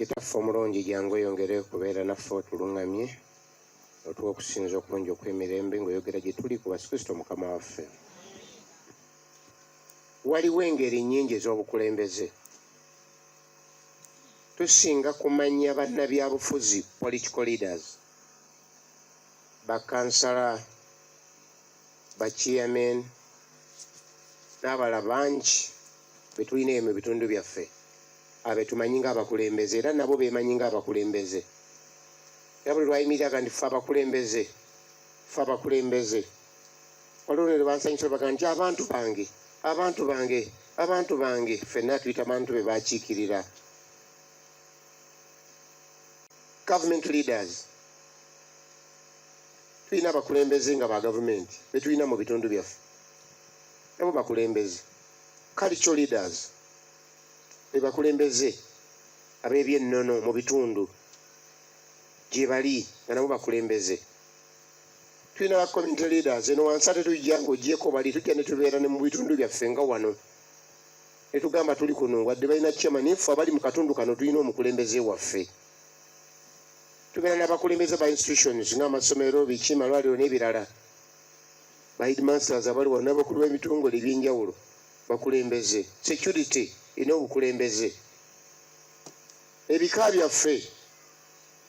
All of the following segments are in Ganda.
kitaffe omulungi jangu oyongere kubeera naffe otulungamye otuwa okusinza okulungi okw'emirembe ng'oyogera gye tuli ku Yesu Mukama waffe. Waliwo engeri nnyingi ez'obukulembeze. Tusinga kumanya bannabyabufuzi, political leaders, bakansala, bachairman n'abalala bangi be tulina mu bitundu byaffe abe tumanyi ng'abakulembeze era nabo beemanyi ng'abakulembeze. Era buli lwayimiriraga nti ffe abakulembeze waliwo ne bansanyusa baga nti abantu bange ffenna tuyita bantu be bakiikirira. Government leaders, tulina abakulembeze nga ba gavumenti be tulina mu bitundu byaffe nabo bakulembeze. Cultural leaders be bakulembeze ab'ebyennono mu bitundu gye bali nga nabo bakulembeze. Tulina ba community leaders eno wansi ate tujja ng'ogyeko bali tujja ne tubeera ne mu bitundu byaffe nga wano ne tugamba tuli kuno wadde balina chairman ffe abali mu katundu kano tulina omukulembeze waffe. Tubeera n'abakulembeze ba institutions ng'amasomero, biki, malwaliro n'ebirala, ba headmasters abali wano n'abakulu b'ebitongole eby'enjawulo bakulembeze. Security ina obukulembeze. Ebika byaffe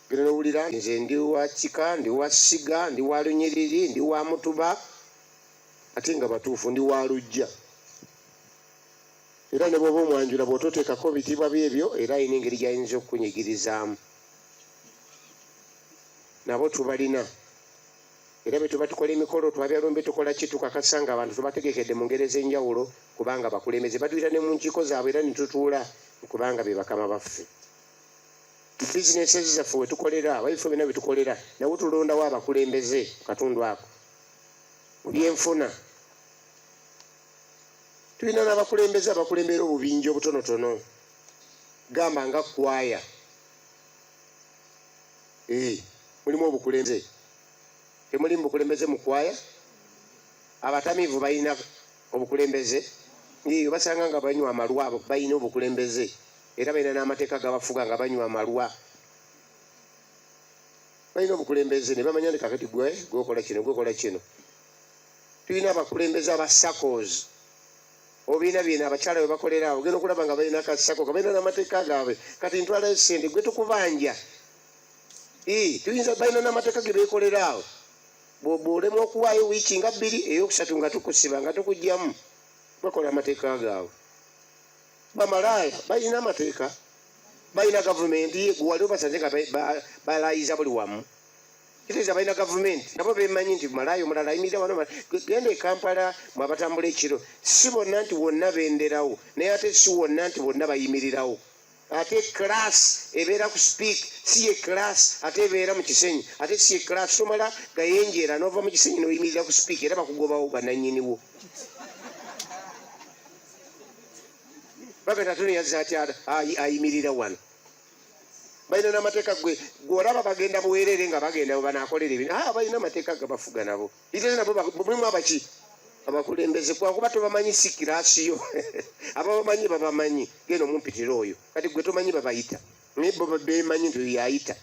genda n'owulira nze ndi wa Kika, ndi wa Siga, ndi wa Lunyiriri, ndi wa Mutuba, ate nga batuufu ndi wa Lujja. Era ne bw'oba omwanjula bw'ototeekako bitiibwa byebyo era ayina engeri gy'ayinza okukunyigirizaamu. Nabo tubalina era bwe tuba tukola emikolo twabyalombe tukola ki tukakasa nga abantu tubategekedde mu ngeri ez'enjawulo kubanga bakulembeze batuira ne mu nkiiko zaabwe era ne tutuula kubanga be bakama baffe. Bizinesi zaffe we tukolera abaife byonna bye tukolera nawo tulondawo abakulembeze mu katundu ako. Mu byenfuna tulina n'abakulembeze abakulembera obubinja obutonotono gamba nga kwaya. Mulimu obukulembeze. Temulimu bukulembeze mu kwaya. Abatamiivu balina obukulembeze. Basanga nga banywa amalwa balina obukulembeze era balina n'amateeka gabafuga nga banywa amalwa. Balina obukulembeze ne bamanya nti kakati gwekola kino. Tulina abakulembeze aba SACCOs. Obiina byena abakyala bwe bakolera ogenda okulaba nga balina ka SACCO nga balina n'amateeka gaabwe. Kati ntwala sente gwe tukubanja. Tuyinza balina n'amateeka ge beekolera awo. Bw'olema okuwaayo wiiki nga 2 ey'okusatu nga tukusiba nga tukugyamu bakola amateeka gaabwe. Bamalaaya balina amateeka, balina gavumenti wali obasanze nga balaayiza buli wamu. Kitegeeza balina gavumenti nabo beemanyi nti malaaya omulala ayimirira wano. Genda e Kampala mwe abatambula ekiro si bonna nti wonna benderawo naye ate si wonna nti bonna bayimirirawo. Ate class ebeera ku speak si ye class ate ebeera mu kisenyi ate si ye class tomala gayenjera n'ova mu kisenyi n'oyimirira ku speak era bakugobawo bannannyiniwo. Bagenda toni yazze ati ayimirira wano. Balina n'amateeka gw'olaba bagenda buweerere nga bagenda banaakolera ebintu. Balina amateeka gabafuga nabo. Ite nabo mulimu abaki abakulembeze kwakuba tobamanyi si kirasiyo. Ababamanyi babamanyi genda omumpitira oyo kati gwe tomanyi babayita naye bo beemanyi nti oyo yayita.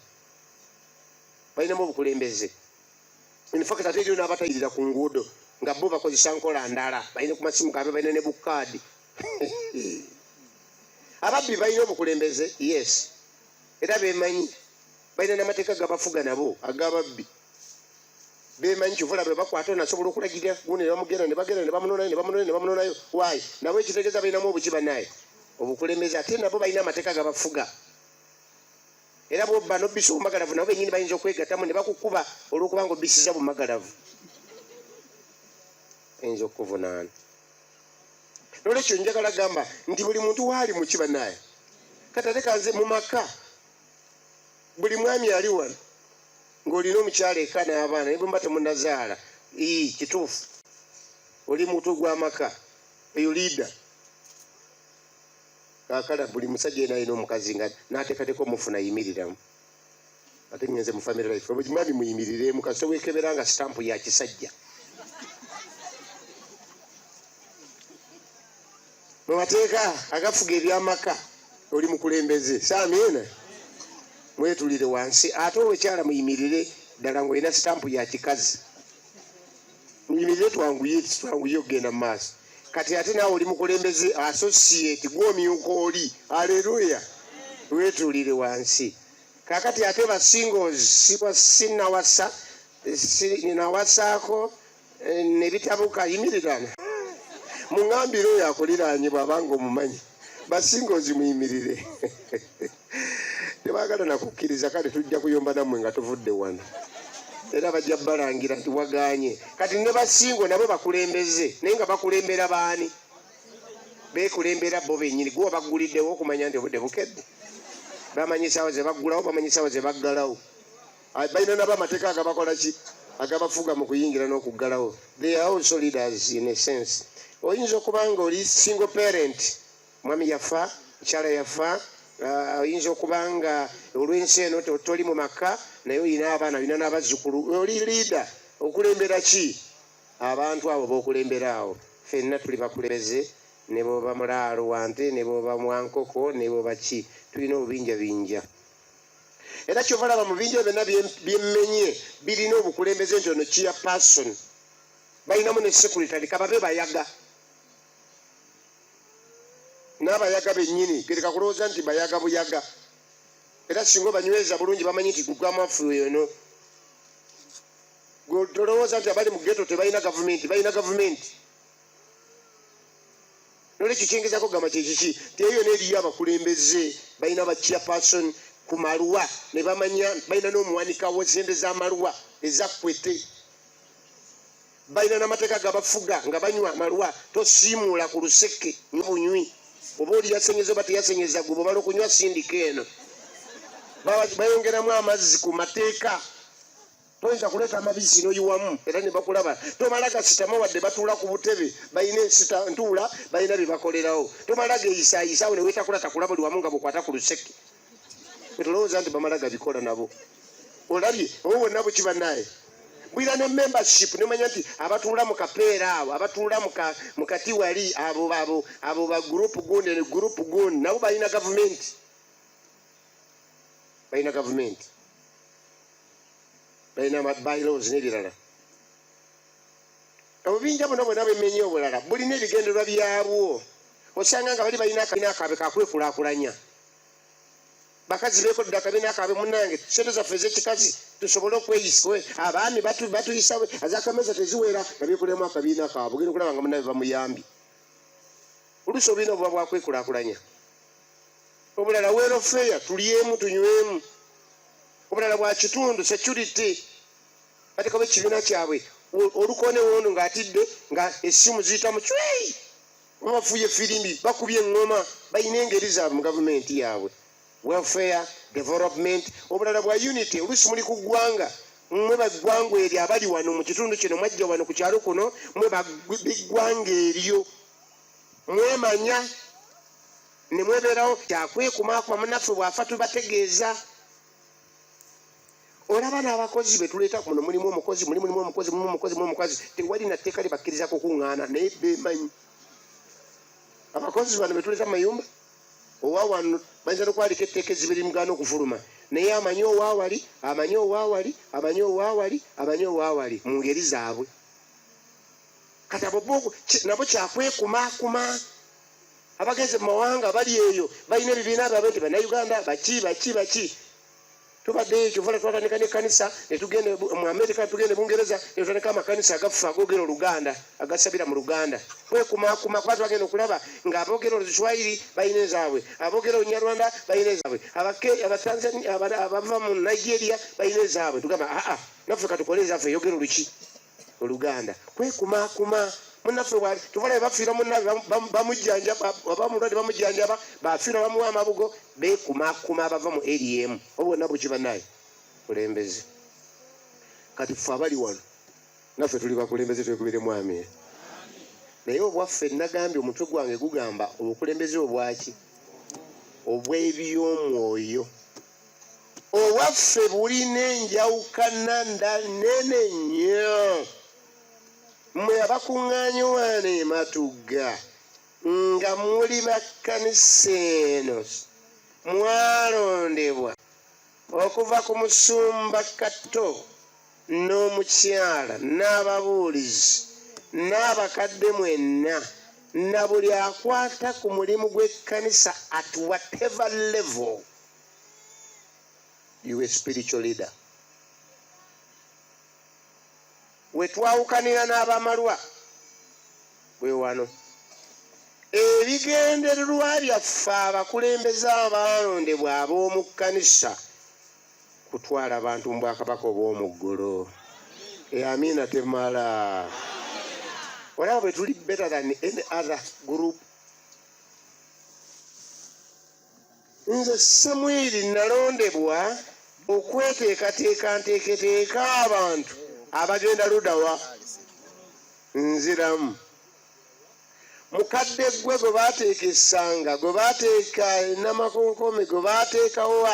Balinamu obukulembeze. In fact ate eriyo n'abatayirira ku nguudo nga bo bakozesa nkola ndala balina ku masimu gaabwe balina ne bukaadi. Ababbi balina obukulembeze yes era beemanyi balina n'amateeka gabafuga nabo ag'ababbi. Beemanyi kivula bwe bakwata nasobola okulagirira guno ne bamugenda ne bagenda ne bamunonayo. Waayi nabo ekitegeeza balinamu obuki bannaye obukulembeze ate nabo balina amateeka gabafuga. Era bw'obba n'obbisa obumagalavu nabo bennyini bayinza okwegattamu ne bakukuba olw'okuba nga obbisiza bumagalavu. Ayinza okukuvunaana. Nolwekyo njagala gamba nti buli muntu waali mu kibannaye. Kati ate kanze mu maka buli mwami ali wano ng'olina omukyala eka n'abaana ne bwe mba temunnazaala kituufu oli mutu gw'amaka eyo liida. Kaakala buli musajja yena alina omukazi nga n'ateekateeka omufuna ayimiriramu. Ate ngenze mu family life mwami muyimiriremu kasita weekebera nga sitampu ya kisajja. Mu mateeka agafuga ebyamaka oli mukulembeze. Saamina. mwetulire wansi ate owekyala muyimirire ddala ng'olina sitampu ya kikazi muyimirire twanguye okugenda mu maaso kati ate naawe oli mukulembeze associate gw'omyuka oli aleluya wetulire wansi kakati ate basingles sinawasa ninawasaako nebitabuka yimirirana muŋambire oyo akuliraanye bw'abanga omumanyi basingles muyimirire tebagala nakukkiriza kale tujja kuyomba nammwe nga tuvudde wano era bajja balangira nti waganye kati ne basingo nabo bakulembeze naye nga bakulembera baani bekulembera bo bennyini gwe baguliddewo okumanya nti obudde bukedde bamanyi sawa ze baggulawo bamanyi sawa ze baggalawo balina nabo amateeka agabakola ki agabafuga mu kuyingira n'okuggalawo. They are also leaders in a sense. Oyinza okuba nga oli single parent mwami yafa mukyala yafa oyinza okuba nga olw'ensi eno toli mu maka naye olina abaana olina n'abazzukulu oli leader okulembera ki abantu abo b'okulembera awo ffenna tuli bakulembeze ne bw'oba mulaalo wante ne bw'oba mwankoko ne bw'oba ki tulina obubinjabinja era kyova laba mu binja byonna byemmenye birina obukulembeze nti ono kiya person balinamu ne secretary kababe bayaga n'abayaga bennyini gereka kulowooza nti bayaga buyaga era singa banyweza bulungi bamanyi nti gugamafu eno tolowooza nti abali mu geto tebalina gavumenti balina gavumenti nolwekyo kyengezako gamba kyekiki ti eyo neeriyo abakulembeze balina bachairperson ku maluwa ne bamanya balina n'omuwanikawo sente z'amaluwa ezakwete balina n'amateeka gabafuga nga banywa amaluwa tosiimuula ku luseke nyubunywi oba oli yasenyeza oba teyasenyeza gwe bwebala okunywa sindika eno bayongeramu amazzi ku mateeka toyinza kuleeta amabisi n'oyiwamu era ne bakulaba tomala gasitama wadde batuula ku butebe balina ntuula balina bye bakolerawo tomala geyisaayisaawo ne weetakulatakula buli wamu nga bukwata ku luseke etolowooza nti bamala gabikola nabo olabye oba bonna bukiba naye bwira ne membership nemanya nti abatuula mu kapeera awo abatuula mu kati wali abo ba gurupu gundi ne gurupu gundi nabo balina gavumenti balina bylaws n'ebirala obubinja buno bwonna bwemenye obulala bulina ebigendererwa byabwo osanga nga bali balina akabina akaabwe kakwekulaakulanya bakazi beekodde akabina akaabwe munnange sente zaffe ez'ekikazi tusobole okweyisa abaami batuyisa azakameza teziwera nga beekolemu akabiina kaabwe ogenda okulaba nga munnabe bamuyambi oluusi obulina obuba bwakwekulaakulanya obulala welofeya tulyemu tunywemu obulala bwa kitundu security batekawo ekibiina kyabwe olukone wono ng'atidde nga essimu ziyita mu cweyi babafuye firimbi bakubye eŋŋoma balina engeri zaabwe mu gavumenti yaabwe welfare development obulala bwa unity oluusi muli ku ggwanga mwe baggwanga eryo abali wano mu kitundu kino mwajja wano ku kyalo kuno mwe biggwanga eryo mwemanya ne mwebeerawo kyakwekumaakuma munnaffe bw'afa tubategeeza olaba n'abakozi be tuleeta kuno mulimu omukozi tewali na tteeka libakkiriza kukuŋŋaana naye beemanyi abakozi bano be tuleeta mu mayumba owa wano bayinza n'okwaliko etteeka ezibiri mugaana okufuluma naye amanyi owaawali mu ngeri zaabwe kati abo nabo kyakwekumaakuma abagenze mu mawanga bali eyo balina ebibiina byabwe nti bannayuganda baki tubadde ekyo vala twatandika n'ekkanisa netugende mu Amerika tugende Bungereza netutandika amakanisa agaffe agoogera Oluganda agasabira mu Luganda kwekumaakuma kuba twagenda okulaba ng'aboogera Oluswayiri balina ezaabwe aboogera Olunyarwanda balina ezaabwe Abatanzania abava mu Nigeria balina ezaabwe tugamba naffe katukole ezaffe eyogera oluki Oluganda kwekumaakuma munnaffe wali tuvala bafiira munnabe bamujjanjaba oba mulwadde bamujjanjaba bafiira bamuwa amabugo beekumaakuma abava mu ADM obwonna bukiba naye kulembeze kati ffe abali wano naffe tuli bakulembeze twekubiremu amina naye obwaffe nagambye omutwe gwange gugamba obukulembeze obwaki obw'ebyomwoyo obwaffe bulina enjawukana nene nnyo mwe abakuŋŋaanye wano e Matugga nga muli bakkanisa eno mwalondebwa okuva ku musumba Kato n'omukyala n'ababuulizi n'abakadde mwenna na buli akwata ku mulimu gw'ekkanisa at whatever level, you a spiritual leader. We twawukanira n'abamalwa bwe wano. Ebigendererwa byaffe abakulembeze abaalondebwa ab'omu kkanisa kutwala abantu mu bwakabaka obw'omu ggulu. Amina temala. Olaba bwe tuli better than any other group. Nze Samwiri nalondebwa okweteekateeka nteeketeeka abantu abagenda ludawa nziramu. Mukadde gwe gwe baateeka essanga, gwe baateeka namakonkome, gwe baateekawo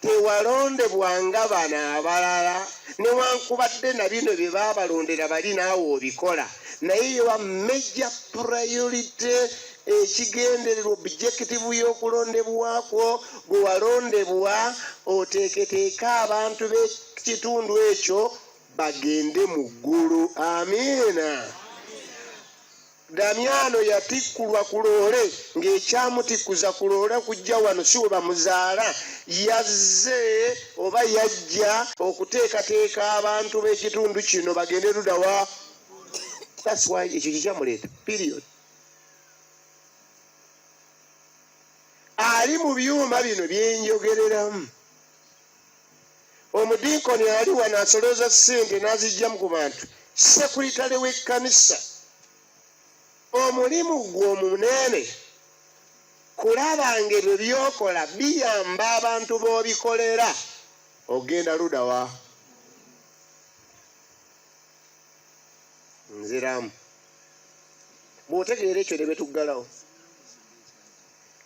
tewalondebwanga bano abalala newankubadde na bino bye baabalondera bali naawe obikola, naye yowa major priority ekigendererwa objective y'okulondebwako gwe walondebwa oteeketeeka abantu b'ekitundu ekyo bagende mu ggulu. Amiina. Damiano yatikkulwa ku loole ng'ekyamutikuza ku loole kujja wano si we bamuzaala, yazze oba yajja okuteekateeka abantu b'ekitundu kino bagende ludawa. That's why ekyo kikyamuleeta period. Ali mu byuma bino byenjogereramu. Omudinkoni ali wano asolooza ssente n'azijjamu ku bantu, sekuritale w'ekkanisa. Omulimu gwo omunene kulabanga ebyo byokola biyamba abantu b'obikolera, ogenda ludawa. Nziramu. Bw'otegeera ekyo ne betuggalawo.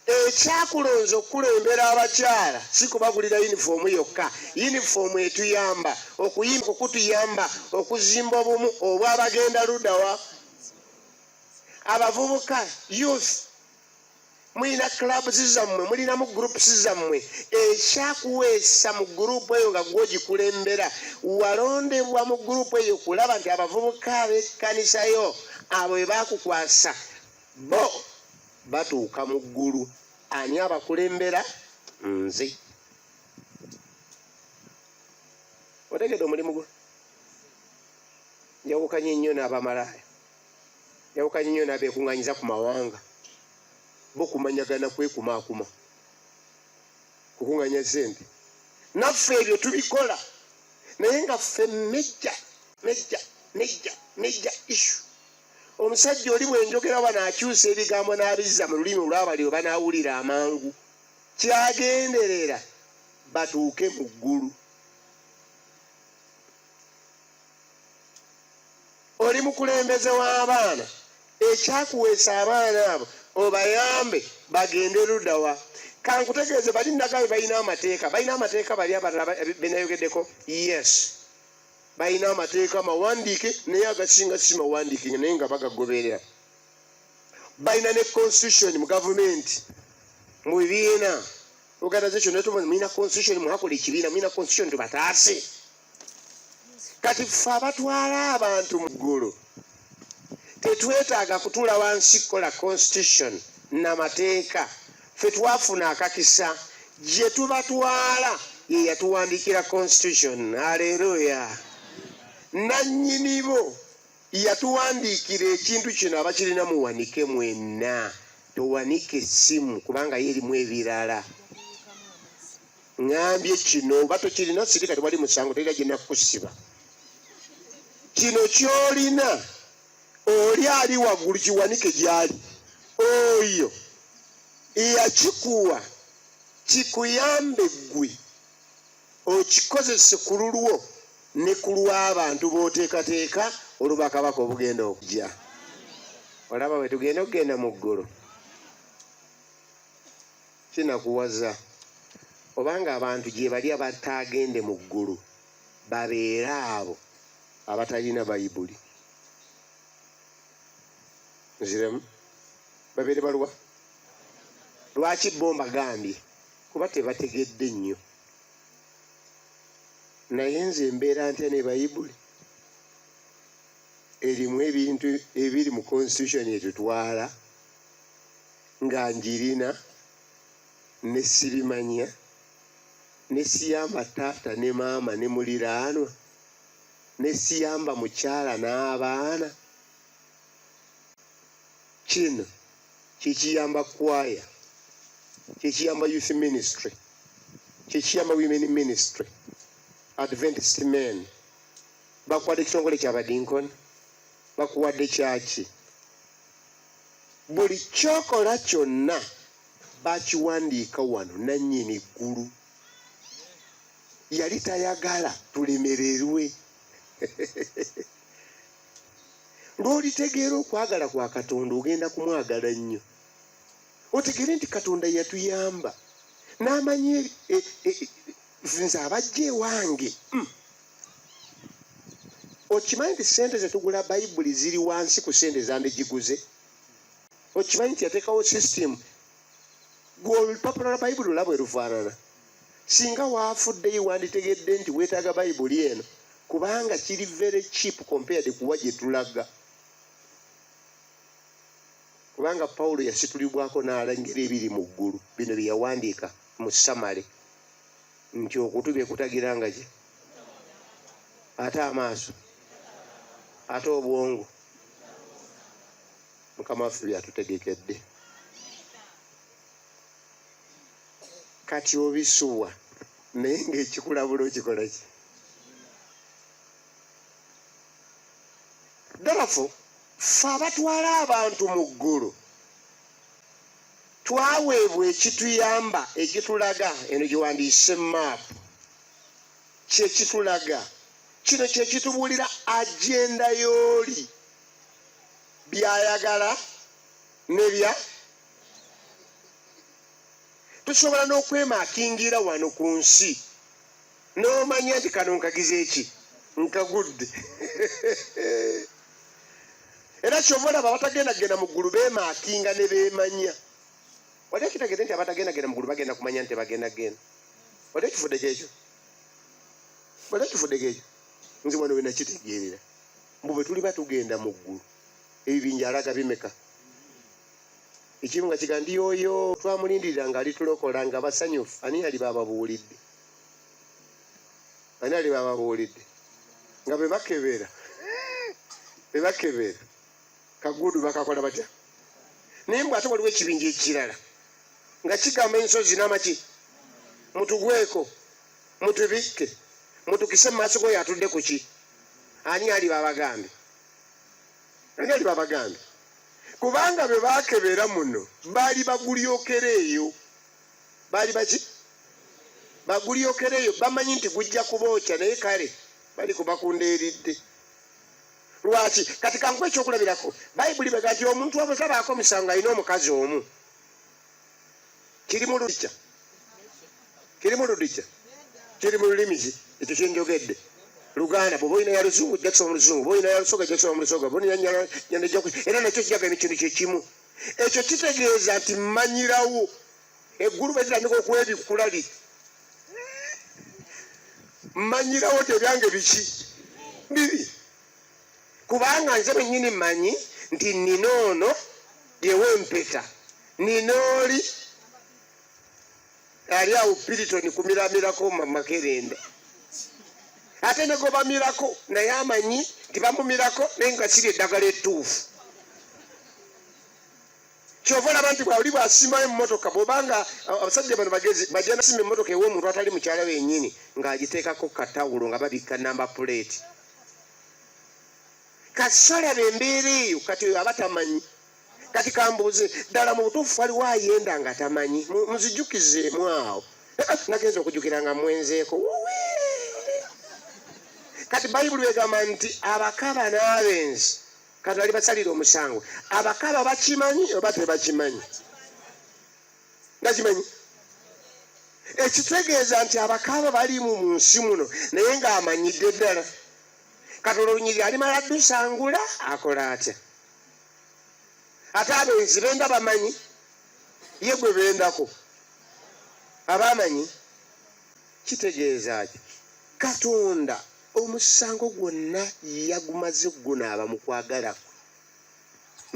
Ekyakulonza okukulembera abakyala si kubagulira yunifoomu yokka. Yunifoomu etuyamba okuyimba, okutuyamba okuzimba obumu obw'abagenda ludawa. Abavubuka youth mulina clubs zammwe, mulinamu groups zammwe. Ekyakuweesa mu group eyo nga gwogikulembera, walondebwa mu group eyo kulaba nti abavubuka ab'ekkanisa yo abo bwe baakukwasa bo batuuka mu ggulu. Ani abakulembera? Nze. Otegedde omulimu gwe? Njawukanye nnyo n'abamalaaya, njawukanye nnyo n'abeekuŋŋaanyiza ku mawanga. Bo kumanyagana kwekumaakuma, kukuŋŋaanya ssente. Naffe ebyo tubikola, naye nga ffe nejja issue. Omusajja oli bwenjogera wano akyusa ebigambo n'abizza mu lulimi olwabali oba n'awulira amangu. Kyagenderera batuuke mu ggulu. Oli mukulembeze w'abaana, ekyakuweesa abaana abo obayambe bagende ludawa. Kankutegeeze bali Nagabi balina amateeka. Balina amateeka bali abalala benayogeddeko? Yes. Balina amateeka mawandiike naye agasinga si mawandiike naye nga bagagoberera. Balina ne constitution mu gavumenti, mu bibiina. Uganda kyonna mulina constitution, mwakola ekibiina mulina constitution tubataase. Kati ffe abatwala abantu mu ggulu tetwetaaga kutuula wansi kukola constitution n'amateeka. Ffe twafuna akakisa gye tubatwala ye yatuwandiikira constitution. Haleluya. Nannyini bo yatuwandiikira ekintu kino abakirina muwanike mwenna. Towanike essimu kubanga ye erimu ebirala. Ngambye kino oba tokirina siri kati wali musango terira gye nakusiba. Kino ky'olina oli ali waggulu kiwanike gy'ali. Oyo eyakikuwa kikuyambe ggwe okikozese ku lulwo ne ku lw'abantu b'oteekateeka olubakabaka obugenda okujja. Olaba bwe tugenda okugenda mu ggulu, kinakuwaza obanga abantu gye bali abatagende mu ggulu babeere abo abatalina bayibuli. Nziremu babeere baluwa? Lwaki bo mbagambye? Kuba tebategedde nnyo. naye nze mbeera ntya ne bayibuli erimu ebintu ebiri mu constitution etutwala nga njirina ne sibimanya ne siyamba taata ne maama ne muliraanwa ne siyamba mukyala n'abaana. Kino kikiyamba kwaya, kikiyamba youth ministry, kikiyamba women ministry, Adventist men. Bakuwadde ekitongole ky'abadinkoni, bakuwadde kyaki. Buli kyokola kyonna bakiwandiika wano nannyini ggulu. Yali tayagala tulemererwe. Lw'olitegeera okwagala kwa Katonda ogenda kumwagala nnyo. Otegere nti Katonda yatuyamba n'amanyi nze abajja ewange. Okimanyi nti ssente ze tugula bayibuli ziri wansi ku ssente zandigiguze? Okimanyi nti yateekawo system gwe olupapula lwa bayibuli olaba bwe lufaanana. Singa waafuddeyo wanditegedde nti weetaaga bayibuli eno kubanga kiri very cheap compared kuwa gye tulaga. Kubanga Pawulo yasitulibwako n'alangira ebiri mu ggulu bino bye yawandiika mu Samale nti okutu bye kutagiranga gye, ate amaaso, ate obwongo. Mukama waffe byatutegekedde. Kati obisuwa naye ng'ekikulabula okikola ki? Therefore, ffe abatwala abantu mu ggulu twaweebwa ekituyamba ekitulaga, eno gye wandiise maapu, kyekitulaga. Kino kye kitubuulira agenda y'oli, byayagala nebya. Tusobola n'okwemaakingira wano ku nsi n'omanya nti kano nkagize eki, nkagudde. Era kyova olaba abatagendagenda mu ggulu beemaakinga ne beemanya. Wali ekitegeeze nti abatagendagenda mu ggulu bagenda kumanya nti bagendagenda. Wali ekifudde kyekyo? Wali ekifudde kyekyo? Nze wano we nakitegeerera. Mbu bwe tuliba tugenda mu ggulu ebibinja alaga bimeka? Ekimu nga kiga ndi oyo twamulindirira nga alitulokola nga basanyufu. Ani yali bababuulidde? Ani yali bababuulidde? Nga bwe bakebera, bwe bakebera kagudu bakakola batya? Naye mbw ate waliwo ekibinja ekirala nga kigamba ensozi n'amaki, mutugweko, mutubikke, mutukise mu maaso g'oyo atudde ku ki? Ani yali babagambe? Ani yali babagambe? Kubanga bwe bakebera muno baali bagulyokera eyo. Baali baki? Bagulyokera eyo. Bamanyi nti gujja kubookya naye kale bali kubakundeeridde. Lwaki? Kati kankuwa ekyokulabirako. Bayibuli bega nti omuntu wabwe tabaako musango alina omukazi omu. Kiri mu ludica? Kiri mu ludica? Kiri mu lulimi ki? Ekyo kyenjogedde. Luganda bw'oba olina ya Luzungu Jackson Muluzungu, bw'oba olina ya Lusoga Jackson Mulusoga, bw'oba olina Nyanda Jackson, era nakyo kijaga ekintu kye kimu. Ekyo kitegeeza nti mmanyirawo eggulu bwe litandika okwebikkula li. Mmanyirawo tebyange biki? Bibi. Kubanga nze bennyini mmanyi nti nina ono yewe empeta, nina oli ali awo Piriton kumiramirako Makerenda. Ate ne gobamirako naye amanyi nti bamumirako naye nga siri eddagala ettuufu. Kyova olaba nti bwali bw'asimbayo emmotoka bw'obanga abasajja bano bagezi bagenda simba emmotoka ew'omuntu atali mukyala wennyini ng'agiteekako katawulo nga babikka namba puleeti. Kati solaba embeera eyo kati oyo aba tamanyi. Kati kambuuze ddala mu butuufu waliwo ayenda nga tamanyi. Muzijukizeemu awo. Nagenza okujjukira nga mwenzeeko. Kati Bayibuli egamba nti abakaba n'abenzi kati bali basalira omusango. Abakaba bakimanyi oba tebakimanyi? Bakimanyi? Ekitegeeza nti abakaba balimu mu nsi muno naye ng'amanyidde ddala. Kati olunyiri alimala dusangula akola atya? Ate abenzi benda bamanyi? Ye gwe bendako. Abamanyi? Kitegeeza ki? Katonda omusango gwonna yagumaze gunaaba mu kwagala kwe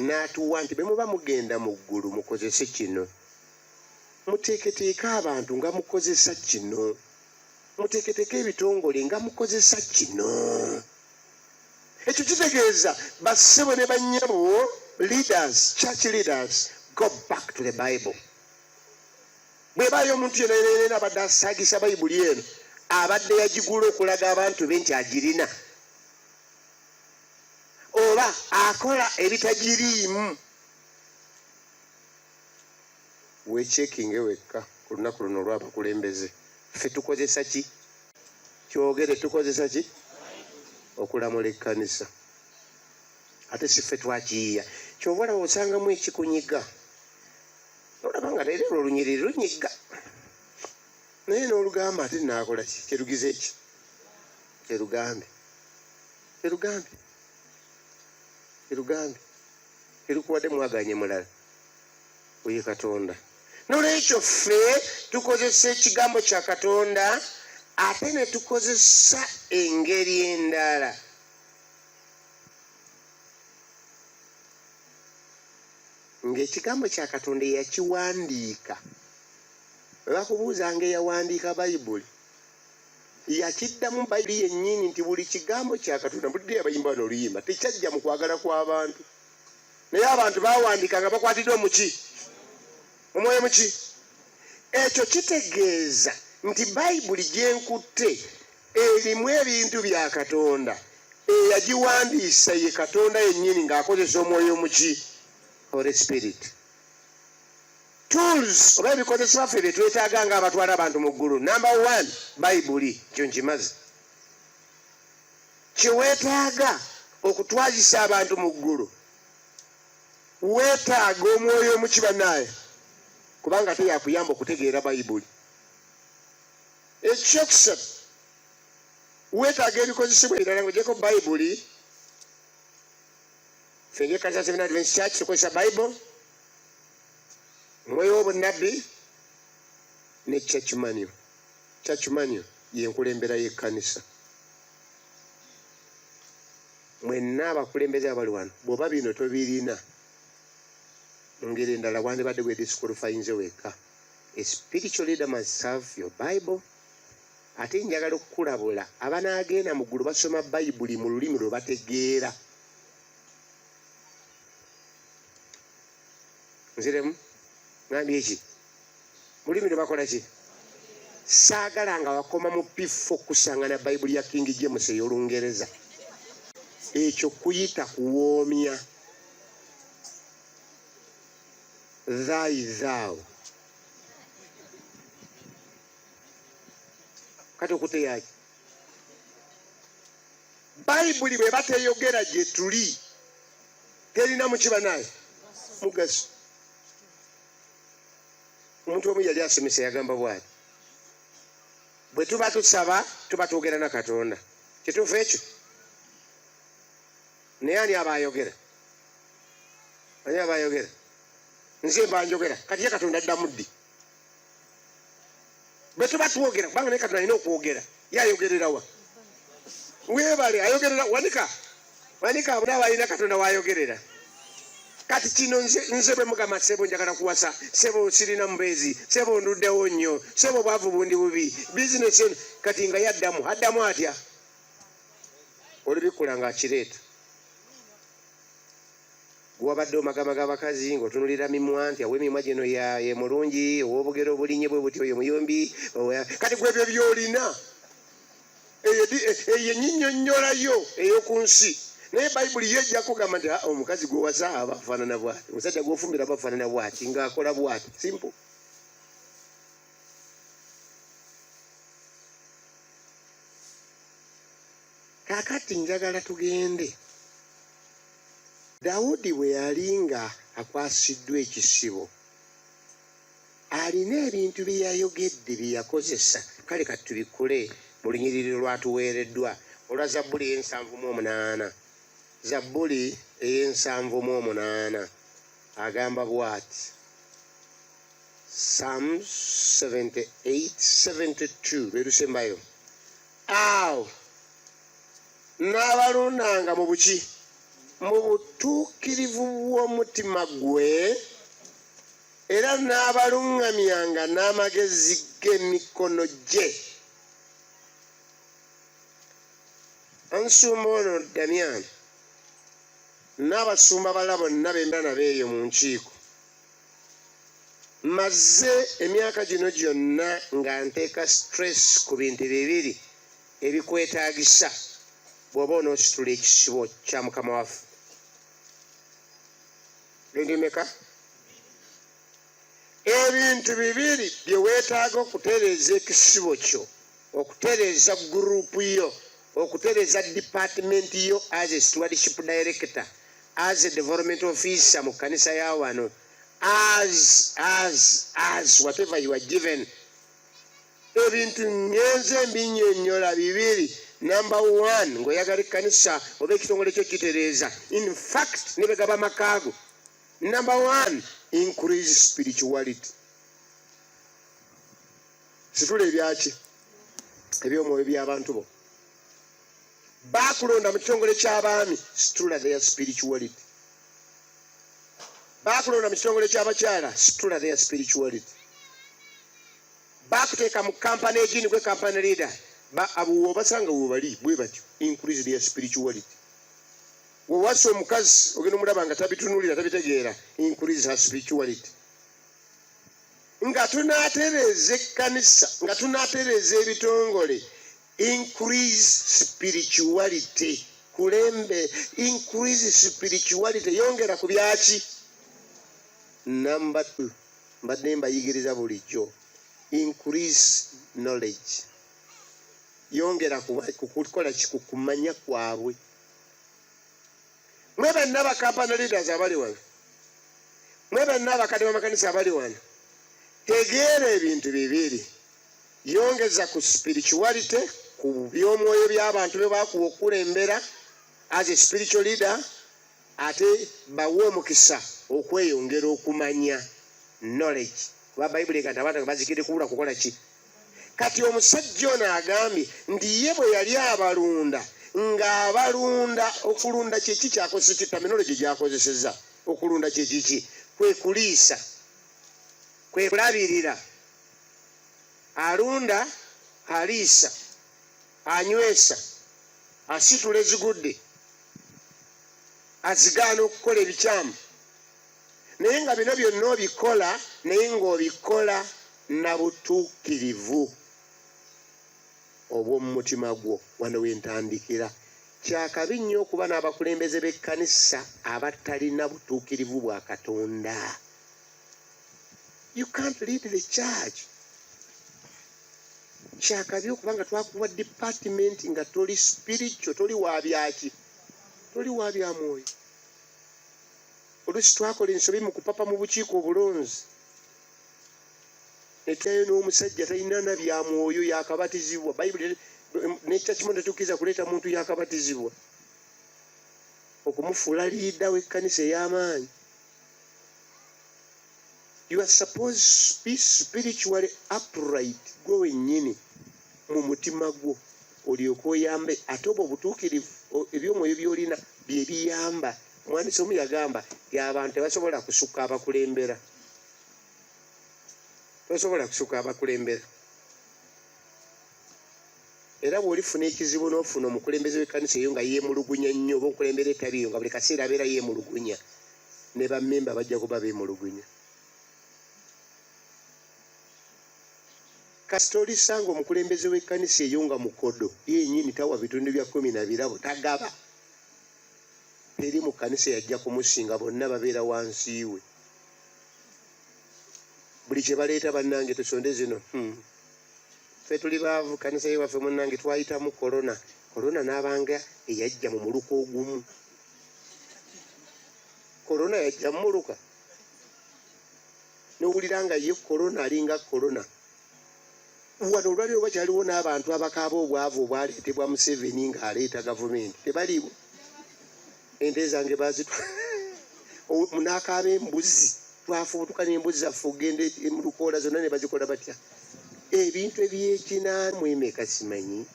n'atuwa nti bwe muba mugenda mu ggulu mukozese kino, muteeketeeke abantu nga mukozesa kino, muteeketeeke ebitongole nga mukozesa kino. Ekyo kitegeeza bassebo ne bannyabo leaders, church leaders, go back to the Bible. Bwe baayo omuntu yenna abadde asaagisa Bayibuli eno abadde yagigula okulaga abantu be nti agirina, oba akola ebitagiriimu, weekyekkinge wekka ku lunaku luno olw'abakulembeze. Ffe tukozesa ki? Kyogere, tukozesa ki? Okulamula ekkanisa. Ate si ffe twakiyiiya. Kyova olaba osangamu ekikunyiga, olaba nga leero olunyiriri lunyiga, naye n'olugamba ate naakola ki? Kyerugize eki? Kyerugambe. Erukuwadde mwaganye mulala oye Katonda. Nolwekyo ffe tukozesa ekigambo kya Katonda ate ne tukozesa engeri endala. Ng'ekigambo kya Katonda yakiwandiika. Bwe bakubuuzanga eyawandiika Bayibuli, yakiddamu Bayibuli yennyini nti buli kigambo kya Katonda, mpulidde abayimba bano oluyimba, tekyajja mu kwagala kw'abantu. Naye abantu baawandiika nga bakwatiddwa mu ki? Omwoyo mu ki? Ekyo kitegeeza nti Bayibuli gyenkutte erimu ebintu bya Katonda. Eyagiwandiisa ye Katonda yennyini ng'akozesa omwoyo mu ki? Holy Spirit. Tools oba ebikozesebwa ffe bye twetaaga nga abatwala abantu mu ggulu. Number 1, Bayibuli. Kyo nkimaze. Kye weetaaga okutwazisa abantu mu ggulu, weetaaga omwoyo mu kibanaaye, kubanga ate yakuyamba okutegeera Bayibuli. Ekyokisatu, weetaaga ebikozesebwa ebirala ng'ogyeko Bayibuli. Ffe ng'ekkanisa ya Adventist Church tukozesa Bayibuli, omwoyo w'obunnabbi ne church manual. Church manual y'enkulembera y'ekkanisa. Mwenna abakulembeze abali wano, bw'oba bino tobirina, mu ngeri endala wandibadde weedisqualifyinze wekka. A spiritual leader must have your Bible. Ate njagala okukulabula abanaagenda mu ggulu basoma Bayibuli mu lulimi lwe bategeera. Nziremu ngambye eki mu lulimi lwe bakola ki? Saagala nga wakoma mu P4 kusangana Bayibuli ya King James ey'Olungereza. Ekyo kuyita kuwoomya. Thou. Kati okute yaki Bayibuli bwe bateyogera gye tuli terina mu kibanaye mugaso. Omuntu omu yali asomesa yagamba bw'ati, bwe tuba tusaba tuba twogera na Katonda. Kituufu ekyo? Naye ani aba ayogera? Ani aba ayogera? Nze mba njogera, kati ye Katonda addamu ddi? Bwe tuba twogera, kubanga naye Katonda alina okwogera, ye ayogerera wa? Weebale ayogerera wanika abona balina Katonda w'ayogerera. Kati kino nze bwe mugamba sebo njagala kuwasa, sebo sirina mubeezi, sebo nduddewo nnyo, sebo bwavu bundi bubi, bizinesi eno, kati nga addamu atya? Olubikula ng'akireeta. Gwabadde omagama g'abakazi ng'otunulira mimwa nti aw'emimwa gino ye mulungi, ow'obugero obulinye bwe buti oyo muyombi. Kati gwebyo by'olina eyo ennyinnyonnyolayo ey'oku nsi. Naye Bayibuli yejja kugamba nti omukazi gw'owasa aba afaanana bw'ati, omusajja gw'ofumbira aba afaanana bw'ati, ng'akola bw'ati. Simple. Kaakati njagala tugende. Dawudi bwe yali nga akwasiddwa ekisibo, alina ebintu bye yayogedde bye yakozesa. Kale kati tubikule mu lunyiriri lwatuweereddwa olwa Zabbuli ey'ensanvu-mu-omunaana. Zabbuli ey'ensanvu-mu-omunaana agamba bw'ati. Psalms 78:72 berusembayo. awo n'abalondanga mu buki mu butuukirivu bw'omutima gwe era n'abaluŋŋamyanga n'amagezi g'emikono gye. Ansumba ono Damiani n'abasumba bala bonna bemba nabeeyo mu nkiiko. Maze emyaka gino gyonna nga nteeka stress ku bintu bibiri ebikwetaagisa bw'oba onoositula ekisibo kya Mukama waffe. Bintu meka? Ebintu bibiri bye weetaaga okutereeza ekisibo kyo, okutereeza guruupu yo, okutereeza department yo as a stewardship director, as a development officer mu kanisa ya wano, as whatever you are given. Ebintu ngenze mbinnyonnyola bibiri. Number one, ng'oyagala ekkanisa oba ekitongole kyo kitereeza. In fact, ne begaba makaago. Number one, increase spirituality. Situla ebyaki eby'omwoyo by'abantu bo. Baakulonda mu kitongole ky'abaami, situla their spirituality. Baakulonda mu kitongole ky'abakyala, situla their spirituality. Baakuteeka mu kampani egindi gwe kampani leader, abo obasanga webali bwe batyo, increase their spirituality. Wewasa omukazi ogenda omulaba nga tabitunuulira tabitegeera, increase her spirituality. Nga tunaatereeza ekkanisa, nga tunaatereeza ebitongole, increase spirituality. Kulembe, increase spirituality. Yongera ku byaki? Number two, mbadde mbayigiriza bulijjo, increase knowledge. Yongera kukola kumanya kwabwe. Mwe banna ba campaign leaders abali wano, mwe banna abakadde b'amakanisa abali wano, tegeera ebintu bibiri. Yongeza ku spirituality, ku by'omwoyo by'abantu be baakuwa okulembera as a spiritual leader, ate bawe omukisa okweyongera okumanya knowledge. Kuba Bayibuli egamba abantu bazikidde kubula kukola ki? Kati omusajja ono agambye nti ye bwe yali abalunda, ng'abalunda, okulunda kyeki kyakozesa terminology gy'akozesezza. Okulunda kyekiki? Kwe kuliisa, kwe kulabirira. Alunda, aliisa, anywesa, asitula ezigudde, azigaana okukola ebikyamu. Naye nga bino byonna obikola, naye ng'obikola na butuukirivu obw'omu mutima gwo. Wano wentandikira. Kyakabi nnyo okuba n'abakulembeze b'ekkanisa abatalina butuukirivu bwa Katonda. You can't lead the church. Kyakabi okuba nga twakuwa department nga toli spiritual, toli wa byaki, toli wa bya mwoyo. Oluusi twakola ensobi mu kupapa mu bukiiko obulonzi, etyayo n'omusajja talina na bya mwoyo, yakabatizibwa. Bayibuli nekya kimu tetukkiriza kuleeta muntu yakabatizibwa okumufuula liida w'ekkanisa ey'amaanyi. You are supposed to be spiritually upright gwe wennyini mu mutima gwo, olyoke oyambe. Ate obwo obutuukirivu eby'omwoyo by'olina bye biyamba. Omwandiisi omu yagamba y'abantu tebasobola kusukka abakulembera, tosobola kusukka abakulembera. Era bw'olifuna ekizibu n'ofuna omukulembeze w'ekkanisa eyo nga yeemulugunya nnyo, oba omukulembera etaliyo nga buli kaseera abeera yeemulugunya, ne bammemba bajja kuba beemulugunya. Kasita olisanga omukulembeze w'ekkanisa eyo nga mukodo, yennyini tawa bitundu bya 10 tagaba, teri mu kkanisa yajja kumusinga, bonna babeera wansi we. Buli kye baleeta bannange tusonde zino. Ffe tuli baavu, kkanisa yewaffe munnange twayitamu korona. Korona n'abanga eyajja mu muluka ogumu. Korona yajja mu muluka. N'owulira nga ye korona alinga korona. Wano olwaliro bakyaliwo n'abantu abakaaba obwavu obwaleetebwa Museveni ng'aleeta gavumenti. Tebaliwo. Ente zange bazitwa. Munaakaaba embuzi. Twafubutuka n'embuzi zaffe ogende mu lukoola zonna ne bazikola batya. Ebintu eby'ekinaana mwemeka simanyi.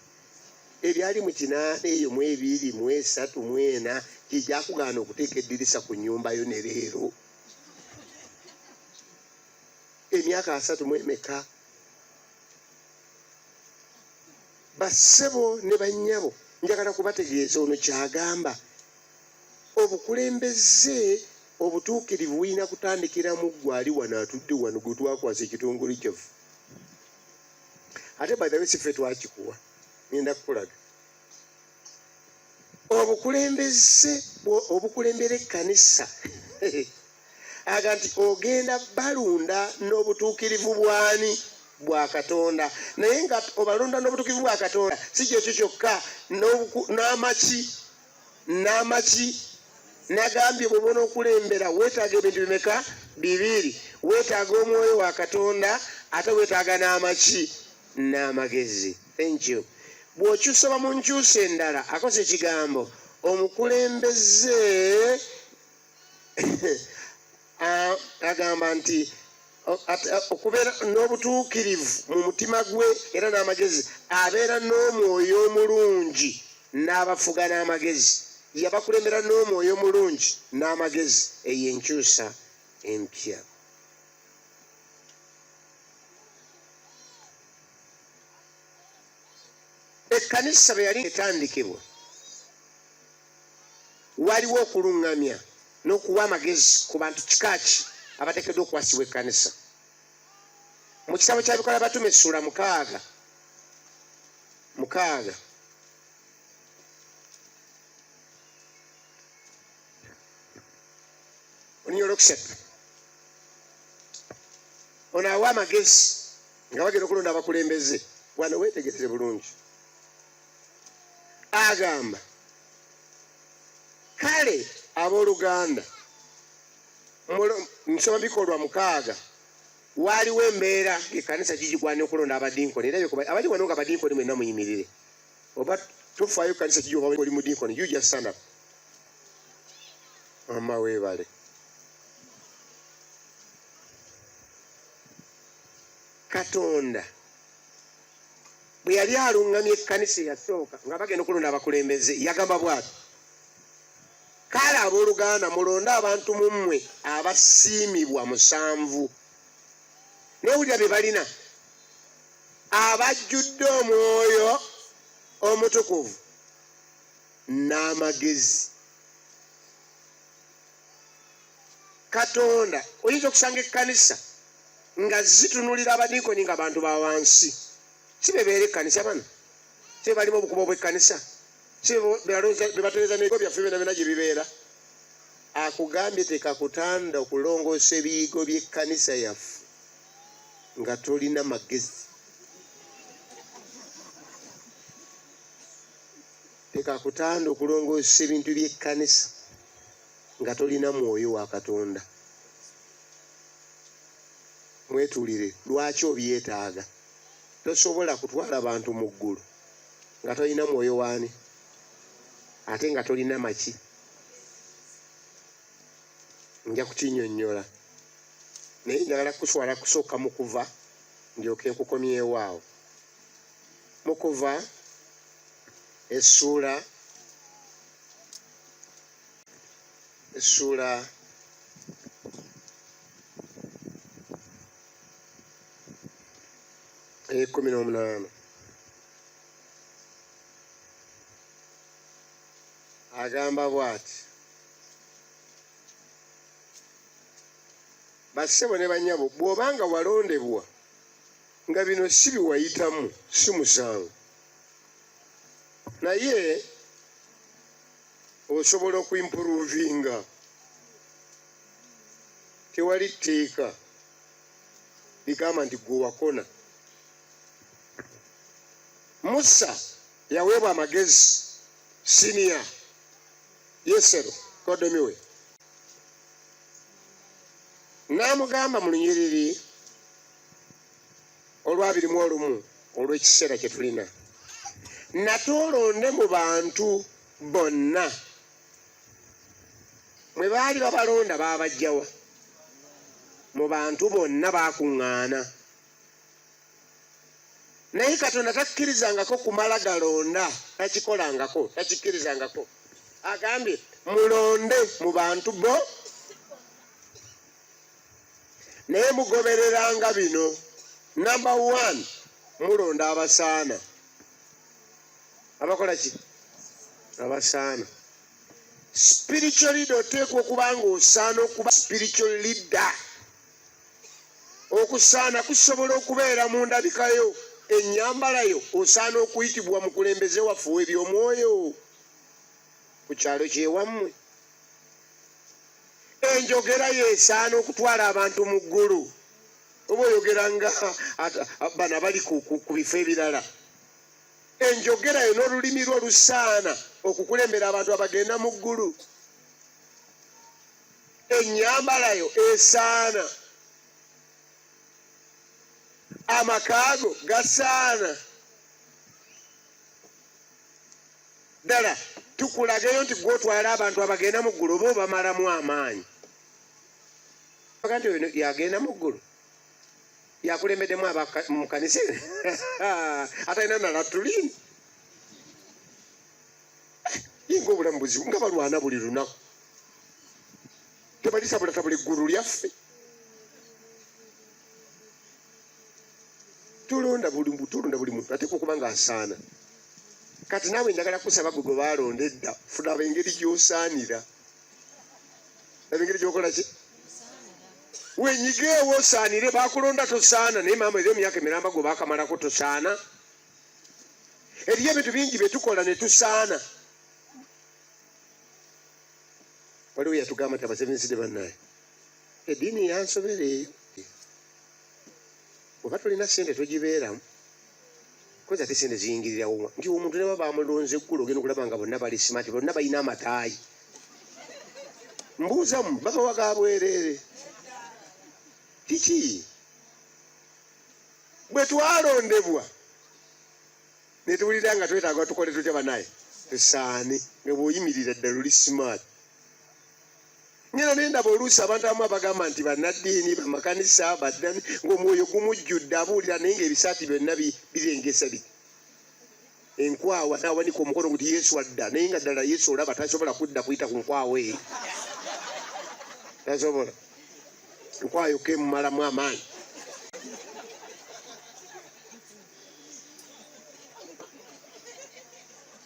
ebyali mu 8 eyo mu 2 mu 3 mu 4 kijakugaana okuteeka eddirisa ku nnyumba yo ne leero emyaka 3 mu emeka. Bassebo ne bannyabo njagala kubategeeza ono kyagamba obukulembeze obutuukirivu bulina kutandikira mu ggwe ali wano atudde wano gwe twakwasa ekitongole kyaffe. Ate by the way si ffe twakikuwa, ngenda kukulaga obukulembeze obukulembera ekkanisa aga nti ogenda balunda n'obutuukirivu bwani bwa Katonda, naye nga obalonda n'obutuukirivu bwa Katonda si kyekyo kyokka n'amaki nagambye bw'obona okulembera weetaaga ebintu bimeka 2. Weetaaga omwoyo wa Katonda ate weetaaga n'amagezi. Thank you. Bw'okyusa mu nkyusa endala akoze ekigambo omukulembeze agamba nti okubeera n'obutuukirivu mu mutima gwe era n'amagezi abeera n'omwoyo omulungi n'abafuga n'amagezi. Yabakulembera n'omwoyo omulungi n'amagezi. Eyo enkyusa empya. Ekkanisa bwe yali etandikibwa waliwo okuluŋŋamya n'okuwa amagezi ku bantu kikaaki abateekeddwa okukwasibwa ekkanisa. Mu kitabo kya Bikola Batume essula 6 onyolokisatu ono awa amagezi nga bagenda okulonda abakulembeze. Wano weetegereze bulungi. Agamba kale abooluganda nsoma Bikolwa 6 waaliwo embeera ekkanisa gigigwana okulonda abadinkoni. Era abali wano nga abadinkoni mwenna muyimirire oba tufaayo ekkanisa gigioba oli mudinkoni you just stand up. Mama weebale. Katonda bwe yali aluŋŋamya ekkanisa eyasooka nga bagenda okulonda abakulembeze yagamba bw'ati kale abooluganda mulonde abantu mu mmwe abasiimibwa 7 n'owulira bye balina abajjudde omwoyo omutukuvu n'amagezi. Katonda oyinza okusanga ekkanisa nga zitunulira abadinkoni nga bantu ba wansi. Si bebeera ekkanisa bano, si balimu obukubo bw'ekkanisa, si bebatereza n'ebigo byaffe byonna byonna gye bibeera. Akugambye tekakutanda okulongoosa ebiyigo by'ekkanisa yaffe nga tolina magezi. Tekakutanda okulongoosa ebintu by'ekkanisa nga tolina mwoyo wa Katonda. Mwetuulire lwaki obyetaaga. Tosobola kutwala bantu mu ggulu nga tolina mwoyo waani ate nga tolina maki. Nja kukinnyonnyola naye njagala kuswala kusooka mu Kuva ndyoke nkukomyewo awo. Mu Kuva essuula 18 agamba bw'ati bassebo ne bannyabo bw'obanga walondebwa nga bino si biwayitamu si musango naye osobola okuimpuruvinga. Tewali tteeka ligamba nti gwe wakona. Musa yaweebwa amagezi siniya Yesero kodomiwe n'amugamba mu lunyiriri olw'21 olw'ekiseera kye tulina natoolonde mu bantu bonna. Mwe baali babalonda baabajjawa mu bantu bonna baakuŋŋaana naye Katonda takkirizangako kumala galonda, takikolangako, takikkirizangako. Agambye mulonde mu bantu bo naye mugobereranga bino. Number 1, mulonda abasaana. Abakola ki? Abasaana. Spiritual leader oteekwa okuba ng'osaana okuba spiritual leader. Okusaana kusobola okubeera mu ndabikayo, ennyambalayo, osaana okuyitibwa mukulembeze waffe w'ebyomwoyo ku kyalo kyewammwe. Enjogera yeesaana okutwala abantu mu ggulu. Oba oyogera nga bano abali ku bifo ebirala. Enjogera yo n'olulimi lwo lusaana okukulembera abantu abagenda mu ggulu. Ennyambalayo esaana. Amakaago gasaana. Ddala tukulagayo nti gw'otwala abantu abagenda mu ggulu oba obamalamu amaanyi. Nti oyo yagenda mu ggulu yakulembeddemu mu kanisa atalina nalatulini. Yinga obulamu buzibu nga balwana buli lunaku. Tebalitabulatabula eggulu lyaffe. Tulonda buli muntu ateekwa okuba ng'asaana. Kati naawe njagala kusaba gwe gwe baalonda edda, funa engeri gy'osaanira. Engeri gy'okola ki? Wenyigeewo osaanire. Baakulonda tosaana, naye maama eriyo emyaka emiramba gwe baakamalako tosaana. Eriyo ebintu bingi bye tukola ne tusaana. Waliwo yatugamba nti abasevensidde bannaye eddiini yansobereeyo. Oba tolina ssente togibeeramu. Koza ate ssente ziyingirirawo. Nti omuntu ne baba bamulonze eggulu ogenda okulaba nga bonna bali smart, bonna balina amataayi. Mbuuzamu babawa ga bwereere. Kiki? Bwe twalondebwa ne tuwulira nga twetaaga tukole tutya bannaye? Tusaane nga bw'oyimirira ddala oli smart. Nyina nendaba oluusi abantu abamu abagamba nti bannaddiini, bamakanisa, baddani, ng'omwoyo gumujjudde abuulira naye ng'ebisaati byonna birengesa biti. Enkwawa n'awanika omukono nti Yesu adda, naye nga ddala Yesu olaba tasobola kudda kuyita ku nkwawa eyo. Tasobola. Enkwawa yokka emumalamu amaanyi.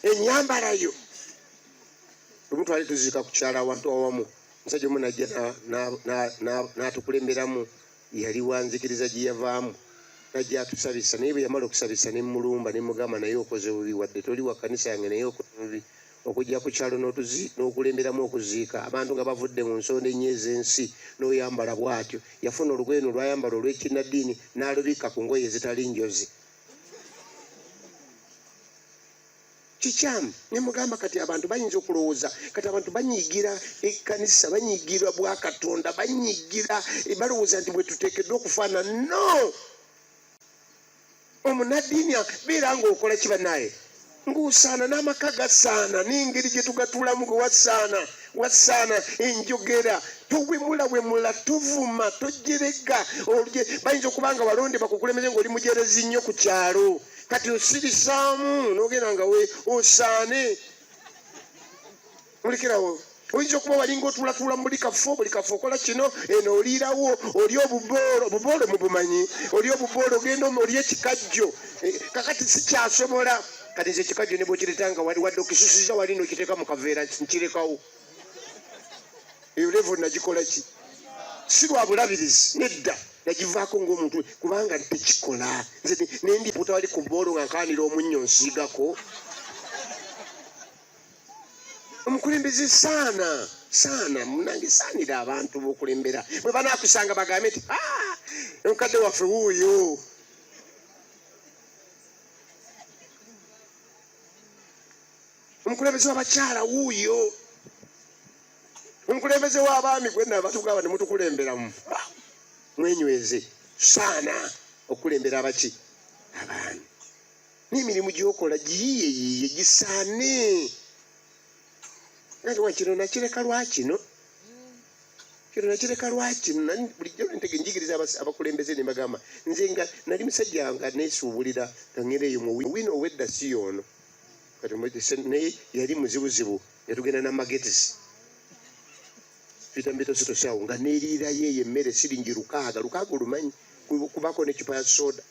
Ennyambalayo. Lumu twali tuziika ku kyalo awantu awamu. Musajja omu najja n'atukulemberamu, yali wanzikiriza gye yavaamu. Najja atusabisa, naye bwe yamala okusabisa ne mmulumba ne mugamba naye okoze bubi, wadde toli wa kkanisa yange naye okoze bubi okujja ku kyalo n'okulemberamu okuziika abantu nga bavudde mu nsonda ennyo ez'ensi n'oyambala bw'atyo. Yafuna olugoye olwayambala olw'ekinnaddiini n'alubikka ku ngoye ezitali njozi. Kikyamu ne mugamba kati abantu bayinza okulowooza kati abantu banyiigira ekkanisa, banyiigira bwa Katonda, banyiigira balowooza nti bwe tuteekeddwa okufaanana. No! Omunaddiini beera ng'okola ki bannaye? Ng'osaana n'amaka gasaana, n'engeri gye tugatulamu gwe wasaana enjogera. Towemulawemula, tovuma, tojerega. Bayinza okuba nga balonde bakukulembeze ng'oli mujerezi nnyo ku kyalo. Kati osirisaamu n'ogenda nga we osaane. Mulekerawo. Oyinza okuba walinga otuulatula mu buli kafo okola kino, eno oliirawo, oli obuboolo mubumanyi, oli obuboolo ogenda oli ekikajjo. Kakati sikyasobola. Kati nze ekikajjo ne bw'okireeta nga wali wadde okisusiza wali n'okiteeka mu kaveera nkirekawo. Eyo levo nagikola ki? Si lwa bulabirizi, nedda. Nagivaako ng'omuntu kubanga tekikola. Nze nendi puta wali ku boolo nga nkaanira omunnyo nsiigako. Omukulembeze saana munange saanira abantu b'okulembera. Bwe banaakusanga bagambe nti omukadde waffe wuuyo. Omukulembeze w'abakyala wuuyo. Omukulembeze w'abaami gwenna batugamba ne mutukulemberamu. Mwenyweze saana okulembera abaki? Abaami. N'emirimu gy'okola giyiyeyiye gisaane. Nti wakino nakireka lwakino. kino nakireka lwaki bulijjo ntege njigiriza abakulembeze ne bagamba nze nga nali musajja nga neesuubulira nga ngereeyo mu wino owedda si ono kati naye yali muzibuzibu yatugenda namagetisi vitambitositosawo nga neeriirayo eyo emmere siringi lukaaga olumanyi kubako necupa ya soda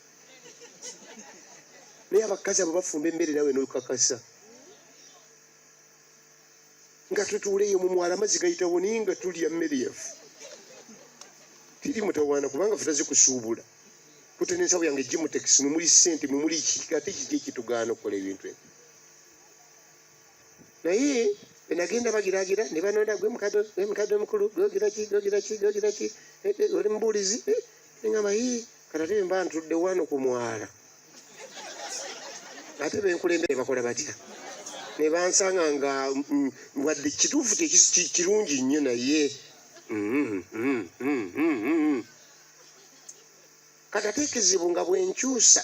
naye abakazi abo bafumba emmere nawe nolukakasa nga tutuuleyo mu mwala amazzi gayitawo naye nga tulya mmere yaffe tiri mutawaana kubanga fe tazikusuubula kute n'ensawo yange jimutekisi mwemuli ssente mwemuli ate kiki ekitugaana okukola ebintu ebyo naye benagenda bagiragira ne banonda gwe mukadde omukulu gogiraki oli mubuulizi neŋamba katate mba ntudde wano ku mwala ate benkulembere bakola batya ne bansanga nga wadde kituufu kirungi nnyo naye kati ate ekizibu nga bwenkyusa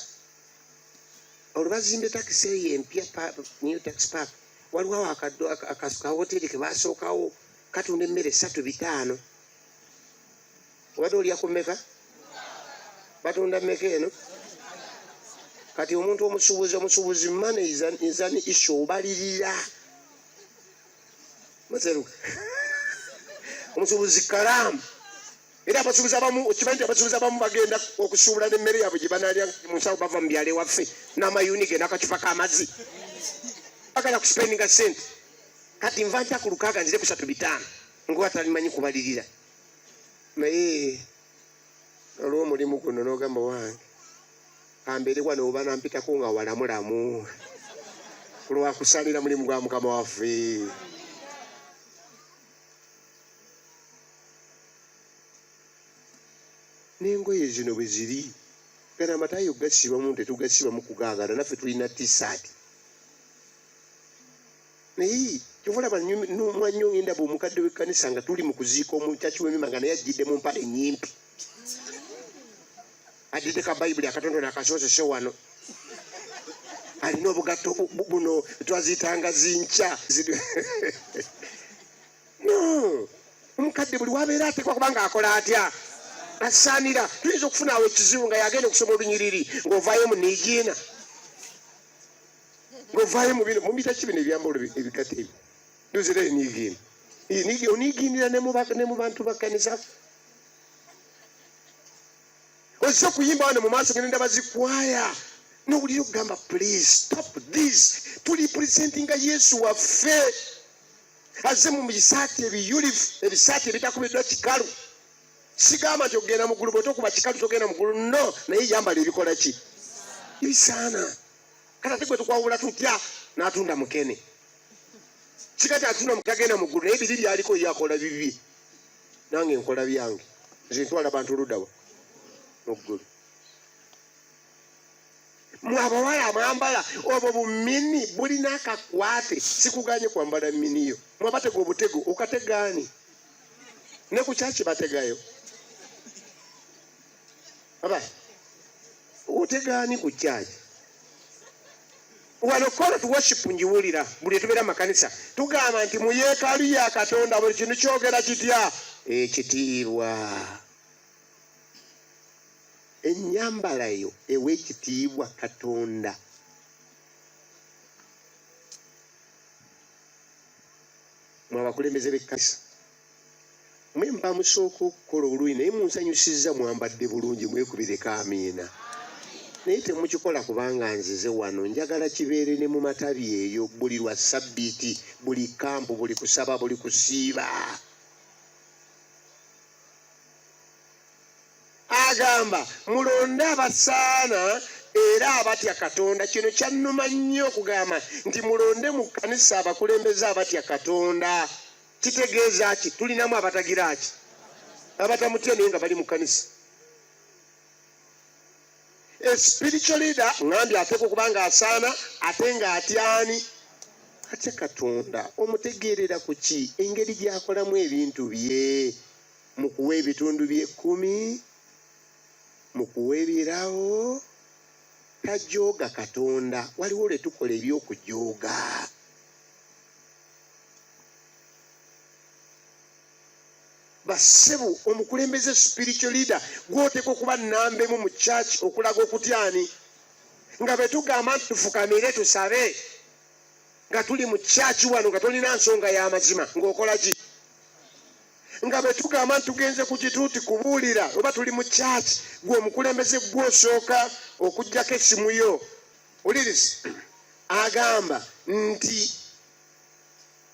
olubazimba takisi eyo empya new tax park waliwo akahoteri kebasookawo katunda emmere 3-5 obadde olya ku mmeka batunda mmeka eno kati omuntu omusuubuzi mane izani isho obalirira mazeruka omusuubuzi kalamu era abasuubuzi abamu okimanyi abasuubuzi abamu bagenda okusuubula n'emmere yaabwe gye banaalya mu nsawo bava mu byalo ewaffe n'amayuni ge n'akacupa k'amazzi bagala kusipendinga sente kati nva ntya ku lukaaga nzire ku 3-5 ngo atalimanyi kubalirira naye olw'omulimu guno n'ogamba wange ambere wano oba nampitako nga walamulamu kulwakusalira mulimu gwa mukama waffe n'engoye zino bwe ziri gana amatayo gasibamu tetugasibamu kugaagala naffe tulina t-shirt naye kyovulaba mwanyo ngenda bw'omukadde w'ekkanisa nga tuli mu kuziika omukyaki w'emima nga naye ajjidde mu mpale nnyimpi adidde ka bayibuli akatondo nakasozese wano alina obugatto buno twazitanga zinkya no omukadde buli wabeera atekwa kubanga akola atya asaanira tuyinza okufunawo ekizibu nga yagenda okusoma olunyiriri ng'ovaayo mu niigiina ng'ovaayo mu bino mubita kibino ebyambalo ebikata ebyo nozira eniigiina oniigiinira ne mu bantu bakkanisa ozze okuyimba wano mu maaso genda bazikwaya nowulira okugamba please stop this tuli presentinga yesu waffe azze mu bisaati ebiyulifu ebisaati ebitakubiddwa kikalu sigamba nti okugenda muggulu bwe tokuba kikalu togenda muggulu no naye yambala ebikola ki ebisaana kati ate gwe tukwawula tutya n'atunda mukene kikati atunda mukagenda muggulu naye biri byaliko yakola bibi nange nkola byange nze ntwala bantu oluddawa muggulu mwabawala mwambala obwo bumini bulina akakwate sikuganye kwambala miniyo mwabatega obutego okategaani ne ku kyaki bategayo aba otegaani ku kyaki wano kola tu worship njiwulira buli tubeera makanisa tugamba nti mu yeekaalu ya Katonda buli kintu kyogera kitya ekitiibwa ennyambala yo ew'ekitiibwa Katonda mwabakulembeze b'ekkanisa mwemba musooka okukola olulwi naye munsanyusizza mwambadde bulungi mwekubireko amiina naye temukikola kubanga nzize wano njagala kibeere ne mu matabi eyo buli lwa sabbiiti buli kampu buli kusaba buli kusiiba agamba mulonde abasaana era abatya Katonda kino kyannuma nnyo okugamba nti mulonde mu kkanisa abakulembeze abatya Katonda kitegeeza ki tulinamu abatagira ki abatamutya naye nga bali mu kkanisa spiritual leader ngambye ateeka okubanga asaana ate nga atyani atya Katonda omutegeerera ku ki engeri gy'akolamu ebintu bye mu kuwa ebitundu bye10 mu kuwa ebirawo tajooga Katonda waliwo lwe tukola ebyokujooga basebu omukulembeze spiritual leader gwoteeka okuba nambemu mu church okulaga okutyani nga betugamba nti tufukamire tusabe nga tuli mu church wano nga tolina nsonga y'amazima ng'okola ki nga betugamba nti tugenze ku kituuti kubuulira oba tuli mu church gwe omukulembeze gw'osooka okuggyako essimu yo uliriza agamba nti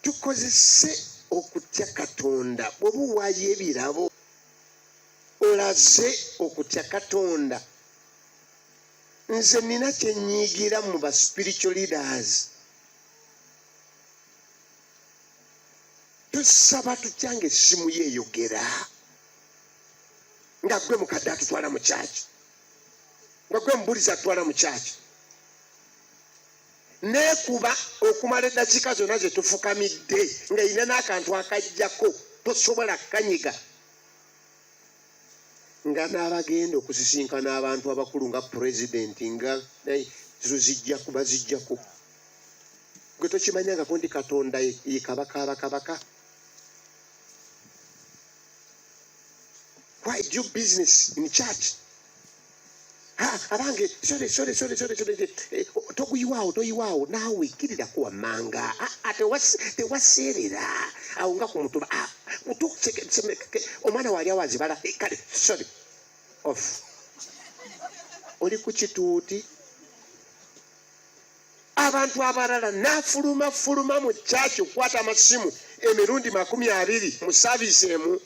tukozese okutya Katonda bw'oba owaayo ebirabo olaze okutya Katonda. Nze nina kye nnyigira mu ba spiritual leaders. Tusaba tutya ng'essimu ye eyogera nga gwe mukadde atutwala mu kyaki nga gwe mubuliza atutwala mu kyaki neekuba okumala eddakiika zonna ze tufukamidde nga yina n'akantu akajjako tosobola kanyiga nga n'abagenda okusisinkana abantu abakulu nga pulezidenti nga bazijjako gwe tokimanyangako nti Katonda ye kabaka abakabaka. Why do business in church? Abange sorry toyiwaawo naawe ikkirirako wammanga tewaseerera awo nga ku mutuba omwana wali awazibala kale sorry off oli ku kituuti. Abantu abalala nafuluma mu church okukwata amasimu emirundi 20 mu service emu.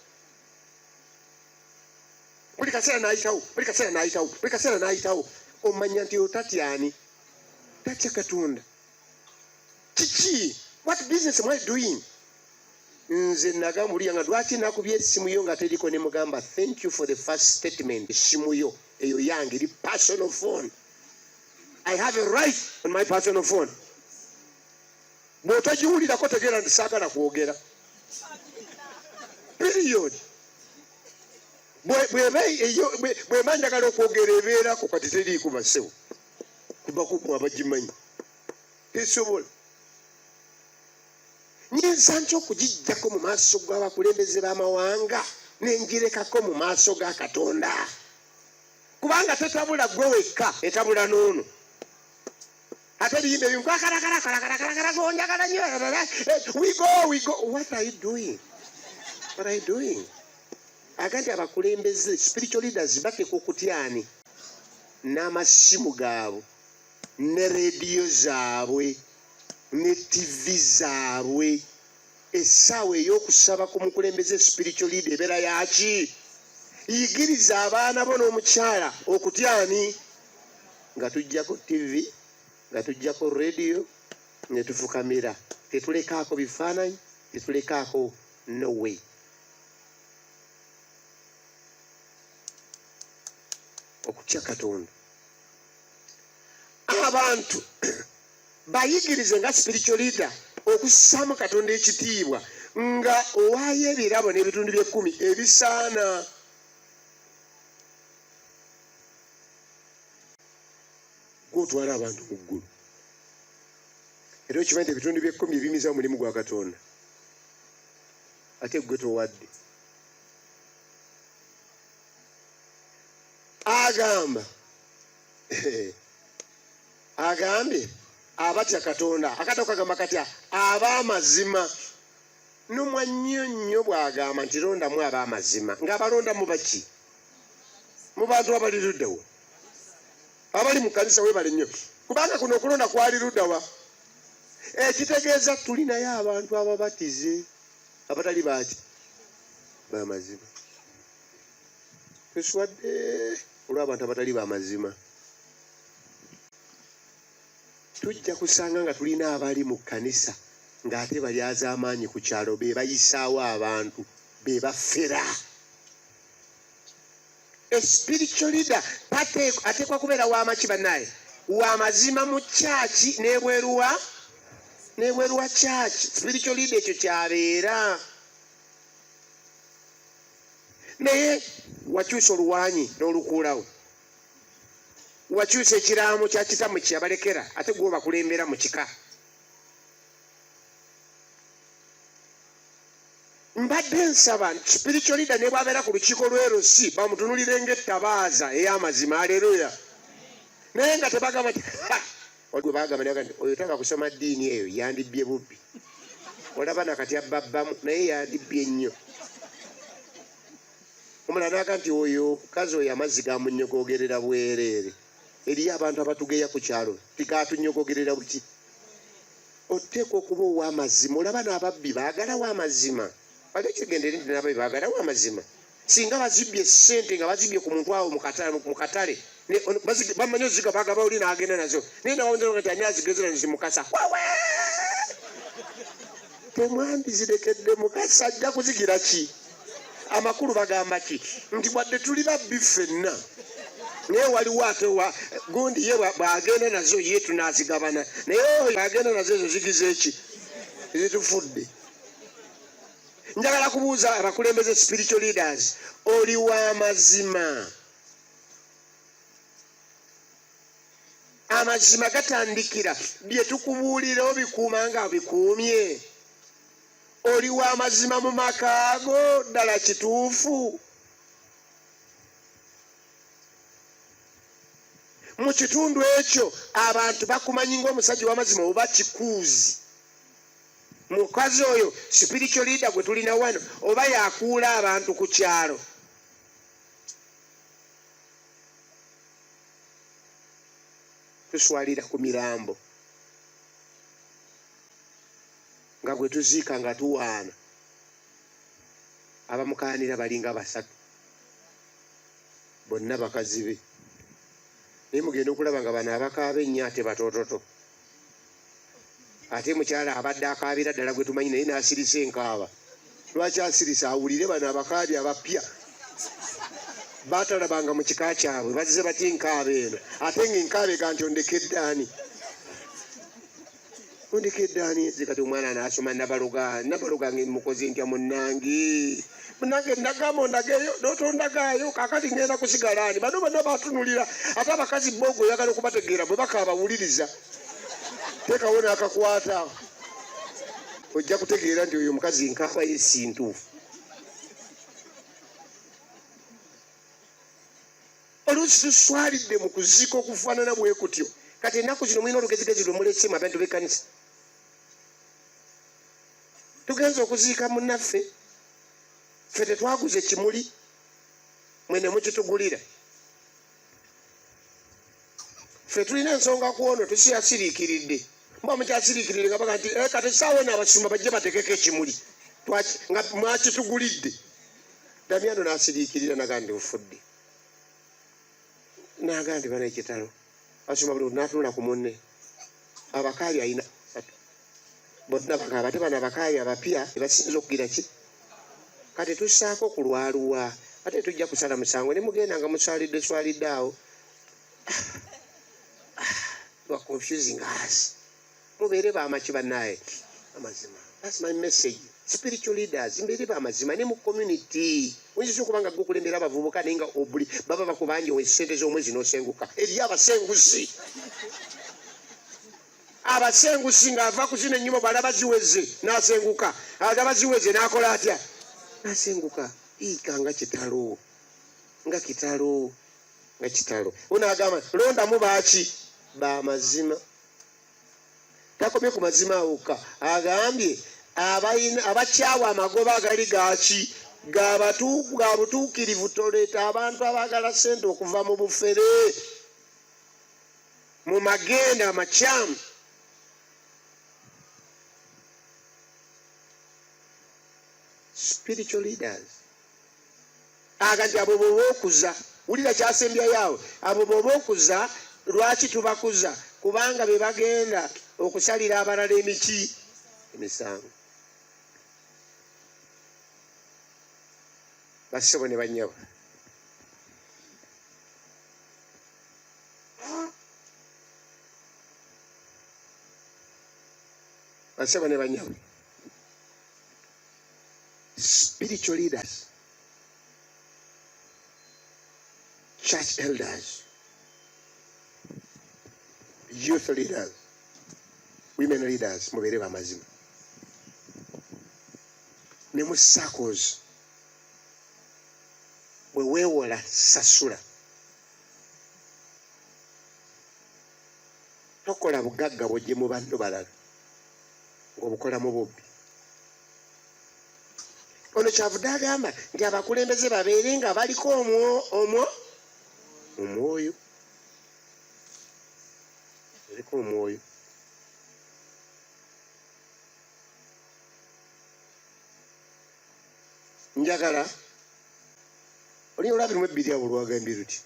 Buli kaseera n'ayitawo omanya nti otatyani tatya Katonda kiki. What business am I doing? Nze nagambulira nga lwaki nakubye essimu yo nga teriko ne mugamba thank you for the first statement. Essimu yo eyo yange eri personal phone. I have a right on my personal phone. Bw'otagiwulirako tegeera nti saagala kwogera. Period. Bw'eba njagala okwogera ebeerako kati teriiko basewo kubakumu abagimanyi tesobola. Nyinza nti okugijjako mu maaso g'abakulembeze b'amawanga nengirekako mu maaso ga Katonda kubanga tetabula gwe wekka etabula n'ono ate biyimba ebimu kakalakala gonjagala nnyo we go. What are you doing? Agandi abakulembeze spiritual leaders bateeka okutyani n'amasimu gaabwe ne rediyo zaabwe ne TV zaabwe. Essaawa ey'okusaba ku mukulembeze spiritual leader ebeera yaki? Yigiriza abaana bo n'omukyala okutyani nga tujjako TV nga tujjako rediyo ne tufukamira tetulekaako bifaananyi tetulekaako no way. Okutya Katonda abantu bayigirize nga spiritual leader okussaamu Katonda ekitiibwa nga owaayo ebirabo n'ebitundu bye10 ebisaana. Gwotwala abantu mu ggulu era okimanyi ebitundu bye10 ebimiza omulimu gwa Katonda ate gwe towadde. Agambye abatya Katonda akata kagamba katya ab'amazima n'omwa nnyo bw'agamba nti londamu ab'amazima ng'abalonda mu baki? Mu bantu abali luddawa abali mu kanisa webale nnyo kubanga kuno okulonda kwali luddawa. Ekitegeeza tulinayo abantu ababatize abatali baki b'amazima. Tuswadde olw'abantu abatali b'amazima tujja kusanga nga tulina abali mu kkanisa ng'ate balyaza amaanyi ku kyalo be bayisaawo abantu be bafera. A spiritual leader ateekwa kubeera w'amaki bannaye w'amazima mu kyaki n'ebweru wa kyaki. Spiritual leader ekyo kyabeera. Naye wakyusa oluwanyi n'olukuulawo wakyusa ekiraamo kya kitamu kyabalekera ate gwe bakulembera mu kika. mbadde nsaba spiritual leader ne bw'abeera ku lukiiko lw'erosi bamutunulire ng'ettabaaza ey'amazima. Aleluya. Naye nga tebagamba nti gwe bagamba nti oyo taba kusoma ddiini eyo yandibbye bubbi. Olaba nakati abbabbamu naye yandibbye nnyo. Omulala n'aga nti oyo mukazi oyo amazzi gamunnyogogerera bwereere. Eriyo abantu abatugeya ku kyalo tigatunnyogogerera buki. Oteekwa okuba ow'amazima. Olaba n'ababbi baagalawo amazima. Wali ekigendere nti n'ababbi baagalawo amazima. Singa bazibbye ssente nga bazibbye ku muntu awo mu katale bamanyi oziga bagaba oli n'agenda nazo naye nawonzera nti ani azigezera nzimukasa temwandizirekedde mukasa ajja kuzigira ki? Amakulu bagamba ki? Nti wadde tuli babbi ffenna naye waliwo ate gundi ye bw'agenda nazo ye tunazigabana naye oyo agenda nazo ezo zigize eki ezitufudde. Njagala kubuuza abakulembeze spiritual leaders, oli w'amazima? Amazima gatandikira bye tukubuulira obikuuma nga bikuumye. Oli w'amazima mu makaago ddala kituufu? Mu kitundu ekyo abantu bakumanyi ng'omusajja w'amazima oba kikuuzi. Mukazi oyo spiritual leader gwe tulina wano oba yakuula abantu ku kyalo. Tuswalira ku mirambo nga gwe tuziika nga tuwaana. Abamukaanira balinga basatu bonna bakazi be. Naye mugenda okulaba nga bano abakaaba ennyo ate batoototo. Ate mukyala abadde akaabira ddala gwe tumanyi naye n'asirisa enkaaba. Lwaki asirisa? Awulire bano abakaabi abapya batalabanga mu kika kyabwe bazze batya enkaaba eno. Ate ng'enkaaba ega nti ondekedde ani? Ondekedde ani? Kati omwana n'asoma nabaloga mukozi ntya munnange nagamba ondageyo n'otondagaayo kaakati ngenda kusigala ani? Bano bonna batunulira. Ate abakazi bogo oyagala okubategeera bwe bakaabawuliriza tekawo n'akakwata ojja kutegeera nti oyo omukazi nkaaba ye si ntuufu. Oluusi tuswalidde mu kuziika okufaanana bwe kutyo. Kati ennaku zino mulina olugezigezi lwe mulese mu abantu b'ekkanisa. Tugenza okuziika munnaffe, ffe tetwaguze kimuli mwe ne mukitugulira. Ffe tulina ensonga ku ono tusiyasiriikiridde. Mba mukyasiriikiridde nga baga nti kati essaawa eno abasumba bajje batekeko ekimuli nga mwakitugulidde. Damiano n'asiriikirira naga ndi nfudde. Naga ndi bana ekitalo. Basumba buli n'atunula ku munne. Abakaali ayina bonna bakaaba ate bano abakaali abapya tebasinza okugira ki? Kati tussaako kulwaluwa ate tujja kusala musango ne mugenda nga muswalidde awo. You are confusing us. Mubeere b'amaki bannaye amazima. That's my message. Spiritual leaders mbeere b'amazima ne mu community. Oyinza okuba nga gukulembera abavubuka naye nga obuli baba bakubanja ssente z'omwezi n'osenguka. Eriyo abasenguzi. Abasenguzi ng'ava ku zino ennyumba bw'alaba ziweze n'asenguka. Alaba ziweze n'akola atya? N'asenguka. Iika nga kitalo. Nga kitalo. Nga kitalo. Unaagamba londamu baaki? B'amazima. Takomye ku mazima awokka. Agambye abakyawa amagoba agali gaaki? Ga butuukirivu. Toleeta abantu abaagala ssente okuva mu bufere mu magenda amakyamu. Spiritual leaders. Aga nti abo bw'oba okuza wulira kyasembya yawe. Abo bw'oba okuza lwaki tubakuza? Kubanga be bagenda okusalira abalala emisango. Bassebo ne bannyabo. Bassebo ne bannyabo. Spiritual leaders, church elders, youth leaders, women leaders, mubeere b'amazima. ne mu SACCOs bwe weewola sasula. Tokola bugagga bw'ojje mu bantu balala ng'obukolamu bubbi. Ono kyavudde agamba nti abakulembeze babeere nga baliko omwoyo. Baliko omwoyo. Njagala oli olabirimu ebbiri awo lwagambye luti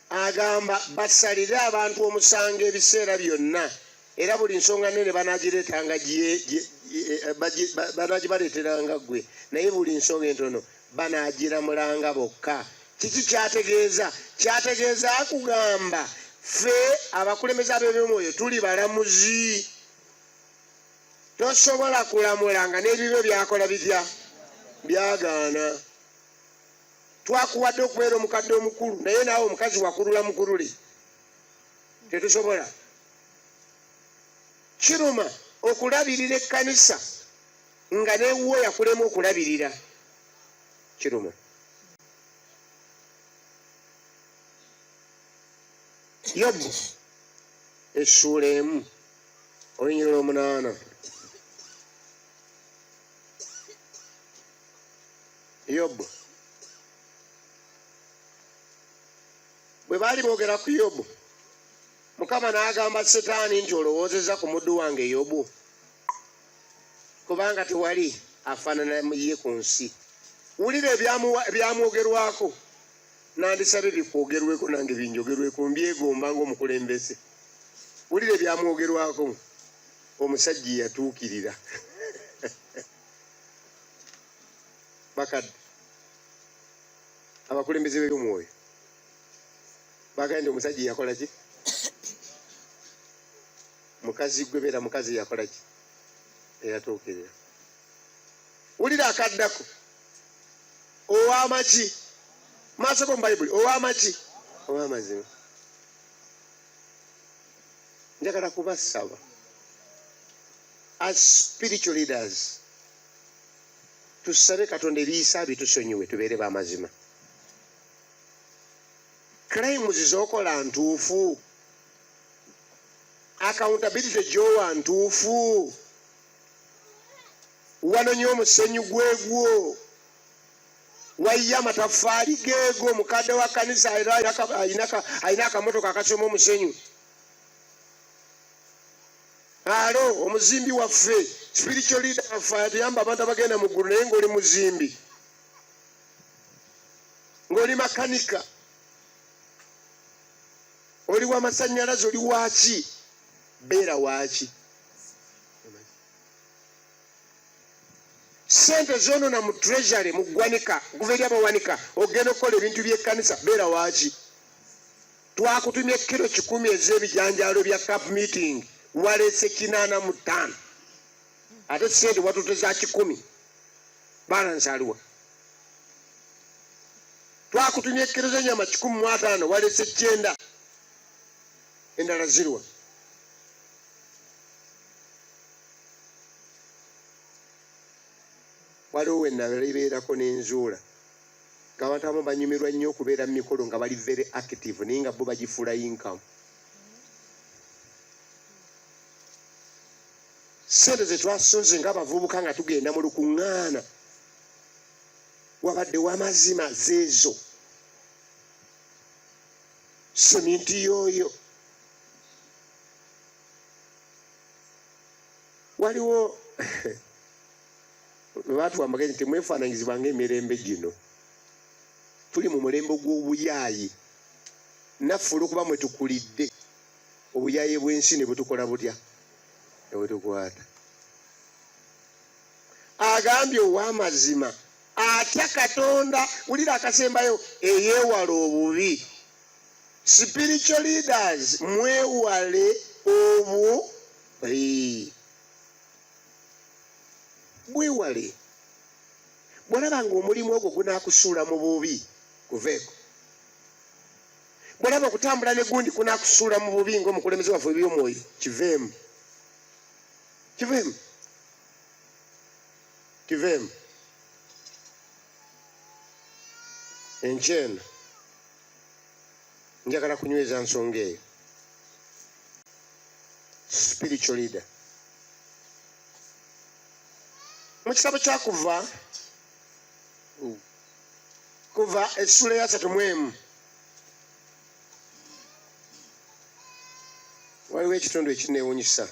agamba basalire abantu omusango ebiseera byonna era buli nsonga nene banaagireetanga banaagibaleeteranga ggwe naye buli nsonga entono banaagiramulanga bokka. Kiki kyategeeza? Kyategeeza akugamba ffe abakulembeze ab'ebyomwoyo tuli balamuzi. Tosobola kulamula nga n'ebibyo byakola bitya byagaana. Twakuwadde okubeera omukadde omukulu naye naawe omukazi wakulula mukulule. Tetusobola. Kiruma okulabirira ekkanisa nga neewuwo yakulema okulabirira. Kiruma. Yobu essuula 1 olunyirira 8. Yobu bwe baali boogera ku Yobu, Mukama n'agamba Setaani nti olowoozezza ku muddu wange Yobu, kubanga tewali afaanana ye ku nsi. Wulira ebyamwogerwako, nandisabye bikwogerweko nange binjogerweko, mbyegomba ng'omukulembeze. Wulira ebyamwogerwako, omusajja yatuukirira. Bakadde abakulembeze b'ebyomwoyo bagambye omusajja yakola ki? Mukazi gwe beera mukazi yakola ki? Eyatuukirira. Wulira akaddako ow'amaki maasoko mu Bayibuli, ow'amaki ow'amazima. Njagala kubasaba as spiritual leaders tusabe Katonda ebiisa bitusonyiwe tubeere b'amazima. Crimes z'okola ntuufu, accountability gy'owa ntuufu, wanonye omusenyu gwegwo, wayya amataffaali geego, mukadde wa kkanisa alina akamotoka akasoma omusenyu. Alo omuzimbi waffe spiritual leader waffe atuyamba abantu abagenda mu ggulu naye ng'oli muzimbi, ng'oli makanika, oli w'amasannyalaze, oli waaki? Beera waaki? Sente zonona mu treasury mu ggwanika okuva eri abawanika ogenda okukola ebintu by'ekkanisa, beera waaki? Twakutumye kilo 10 ez'ebijanjaalo bya camp meeting, waleese 85 ate sente watuteza 10. Balance aliwa? Twakutumye kilo z'ennyama 15 waleese 9, endala ziriwa? Waliwo we nalibeerako n'enzuula ng'abantu abamu banyumirwa nnyo okubeera mu mikolo nga bali very active naye nga bo bagifuula income. Sente ze twasonze ng'abavubuka nga tugenda mu lukuŋŋaana wabadde w'amazima zeezo. Seminti yooyo. Waliwo baatuwambaga nti temwefaananyizibwa ng'emirembe gino. Tuli mu mulembe gw'obuyaayi. Naffe olw'okuba mwe tukulidde obuyaayi bw'ensi ne butukola butya? Ne butukwata. Agambye ow'amazima atya Katonda. Wulira akasembayo eyeewala obubi. Spiritual leaders mwewale obubi. Bwewale. Bw'olaba ng'omulimu ogwo gunaakusuula mu bubi, guveeko. Bw'olaba okutambula ne gundi kunaakusuula mu bubi ng'omukulembeze waffe eby'omwoyo, kiveemu. Kiveemu. Kivemu enchena njagala kunyweza nsonga eyo. Spiritual leader. Mu kitabo kya kuva essula ya 3 waliwo ekitundu ekineewunyisa.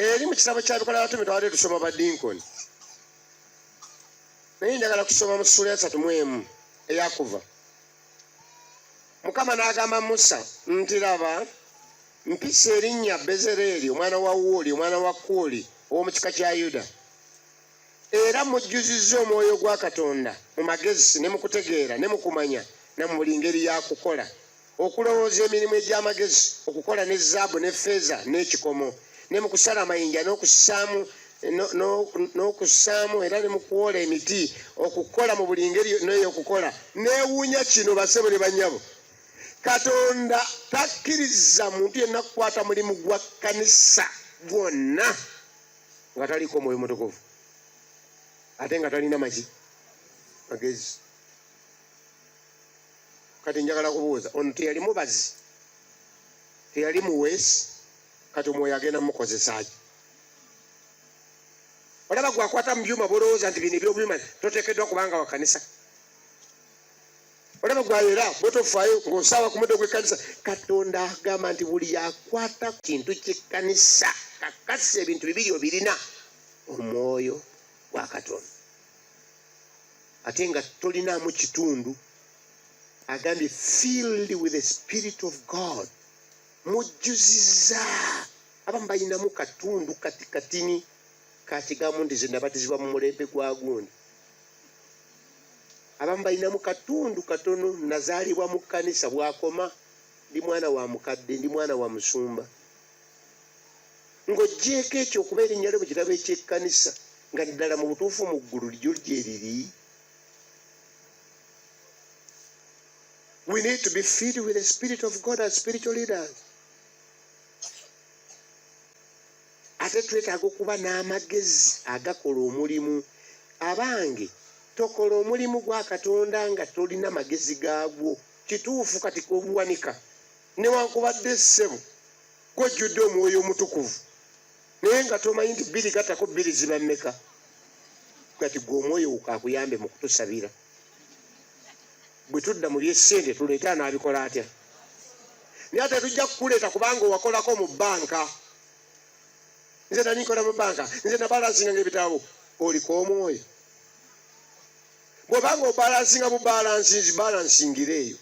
Eri mu kitabo kya Bikola by'Abatume twawadde tusoma ba Dinkoni. Naye njagala kusoma mu ssula ya 3 eyakuva. Mukama n'agamba Musa nti laba mpisa erinnya Bezereeri omwana wa Wooli omwana wa Kuuli ow'omu kika kya Yuda. Era mujjuzizza omwoyo gwa Katonda mu magezi ne mu kutegeera ne mu kumanya ne mu buli ngeri ya kukola, okulowooza emirimu egy'amagezi, okukola ne zaabu ne ffeeza n'ekikomo, ne mu kusala amayinja n'okussaamu era ne mu kuwola emiti, okukola mu buli ngeri n'ey'okukola. Neewuunya kino basebo ne bannyabo, Katonda takkiriza muntu yenna kukwata mulimu gwa kkanisa gwonna nga taliko Mwoyo Mutukuvu ate nga talina magezi. Kati njagala kubuuza, ono teyali mubazi, teyali muweesi, kati Omwoyo agenda mukozesa ki? Olaba gwakwata mu byuma bw'olowooza nti bino ebyobyuma toteekeddwa kubanga wa kanisa. Olaba gwayera bwetofaayo ng'osaawa ku muddo gw'ekkanisa. Katonda agamba nti buli yakwata kintu ky'ekkanisa kakasa ebintu bibiri obirina omwoyo gwa Katonda. Ate nga tolinaamu kitundu, agambye filled with the Spirit of God. Mujjuzizza. Abamu balinamu katundu katini ka kigambo nti ze nabatizibwa mu mulembe gwa gundi. Abamu balinamu katundu katono, nazaalibwa mu kkanisa, bw'akoma ndi mwana wa mukadde, ndi mwana wa musumba. Ng'oggyeko ekyo okuba erinnya lyo mu kitabo eky'ekkanisa nga ddala mu butuufu mu ggulu lyo gye liri. We need to be filled with the Spirit of God as spiritual leaders. Ate twetaaga okuba n'amagezi agakola omulimu. Abange tokola omulimu gwa Katonda nga tolina magezi gaagwo. Kituufu kati kobuwanika newankubadde ssebo gwojjudde Omwoyo Omutukuvu naye nga tomanyi nti 2 gattako 2 ziba mmeka. Kati gwe omwoyo akuyambe mu kutusabira. Bwe tudda mu by'essente tuleeta n'abikola atya? Naye ate tujja kukuleeta kubanga owakolako mu bbanka. Nze nani nkola mu bbanka, nze nabalansinga ng'ebitabo. Oliko omwoyo. Bw'obanga obalansinga mu balansingira eyo,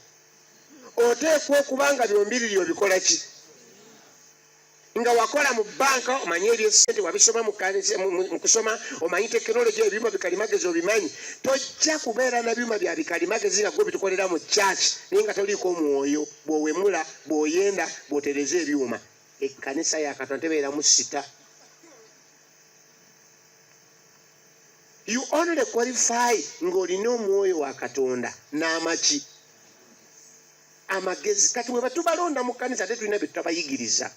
oteekwa okubanga byombiriri obikola ki? Nga wakola mu bbanka omanyi eby'essente, wabisoma mu kusoma, omanyi tekinologiya, ebyuma bikalimagezi obimanyi. Tojja kubeera na byuma bya bikalimagezi nga gwe bitukolera mu church naye nga toliiko omwoyo. Bw'owemula, bw'oyenda, bw'otereza ebyuma, ekkanisa ya Katonda tebeeramu sita. You only qualify ng'olina omwoyo wa Katonda n'amaki amagezi. Kati bwe batubalonda mu kkanisa ate tulina bye tutabayigiriza.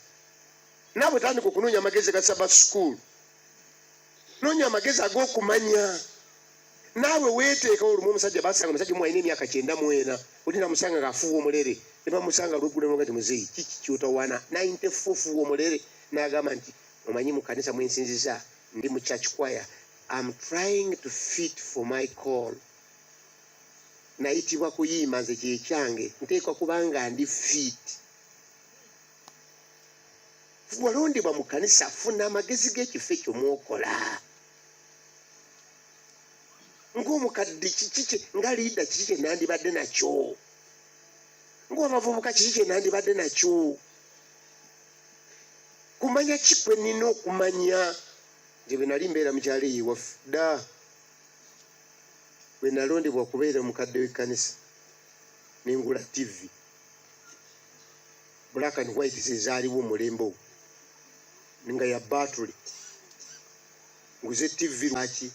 Naawe tandika okunoonya amagezi ga Sabbath school. Noonya amagezi ag'okumanya. Naawe weeteekawo olumu omusajja basanga omusajja omu alina emyaka 94 olina musanga ng'afuuwa omulere. Ne bamusanga lw'eggulu nga muzeeyi kiki ky'otawaana 94 fuuwa omulere. N'agamba nti omanyi mu kkanisa mwe nsinziza ndi mu church choir. I'm trying to fit for my call. Nayitibwa kuyimba nze kyekyange nteekwa kubanga ndi fit. Walondebwa mu kkanisa funa amagezi g'ekifo ekyo mwokola. Ng'omukadde kiki nga liida kiki kye nandibadde nakyo. Ng'obavubuka kiki kye nandibadde nakyo. Kumanya ki kwe nnina okumanya. Nze bwe nali mbeera mu kyalo ewaffe dda, bwe nalondebwa okubeera omukadde w'ekkanisa n'engula TV black and white zezaaliwo omulembe ogwo nga ya battery. Nguze TV lwaki?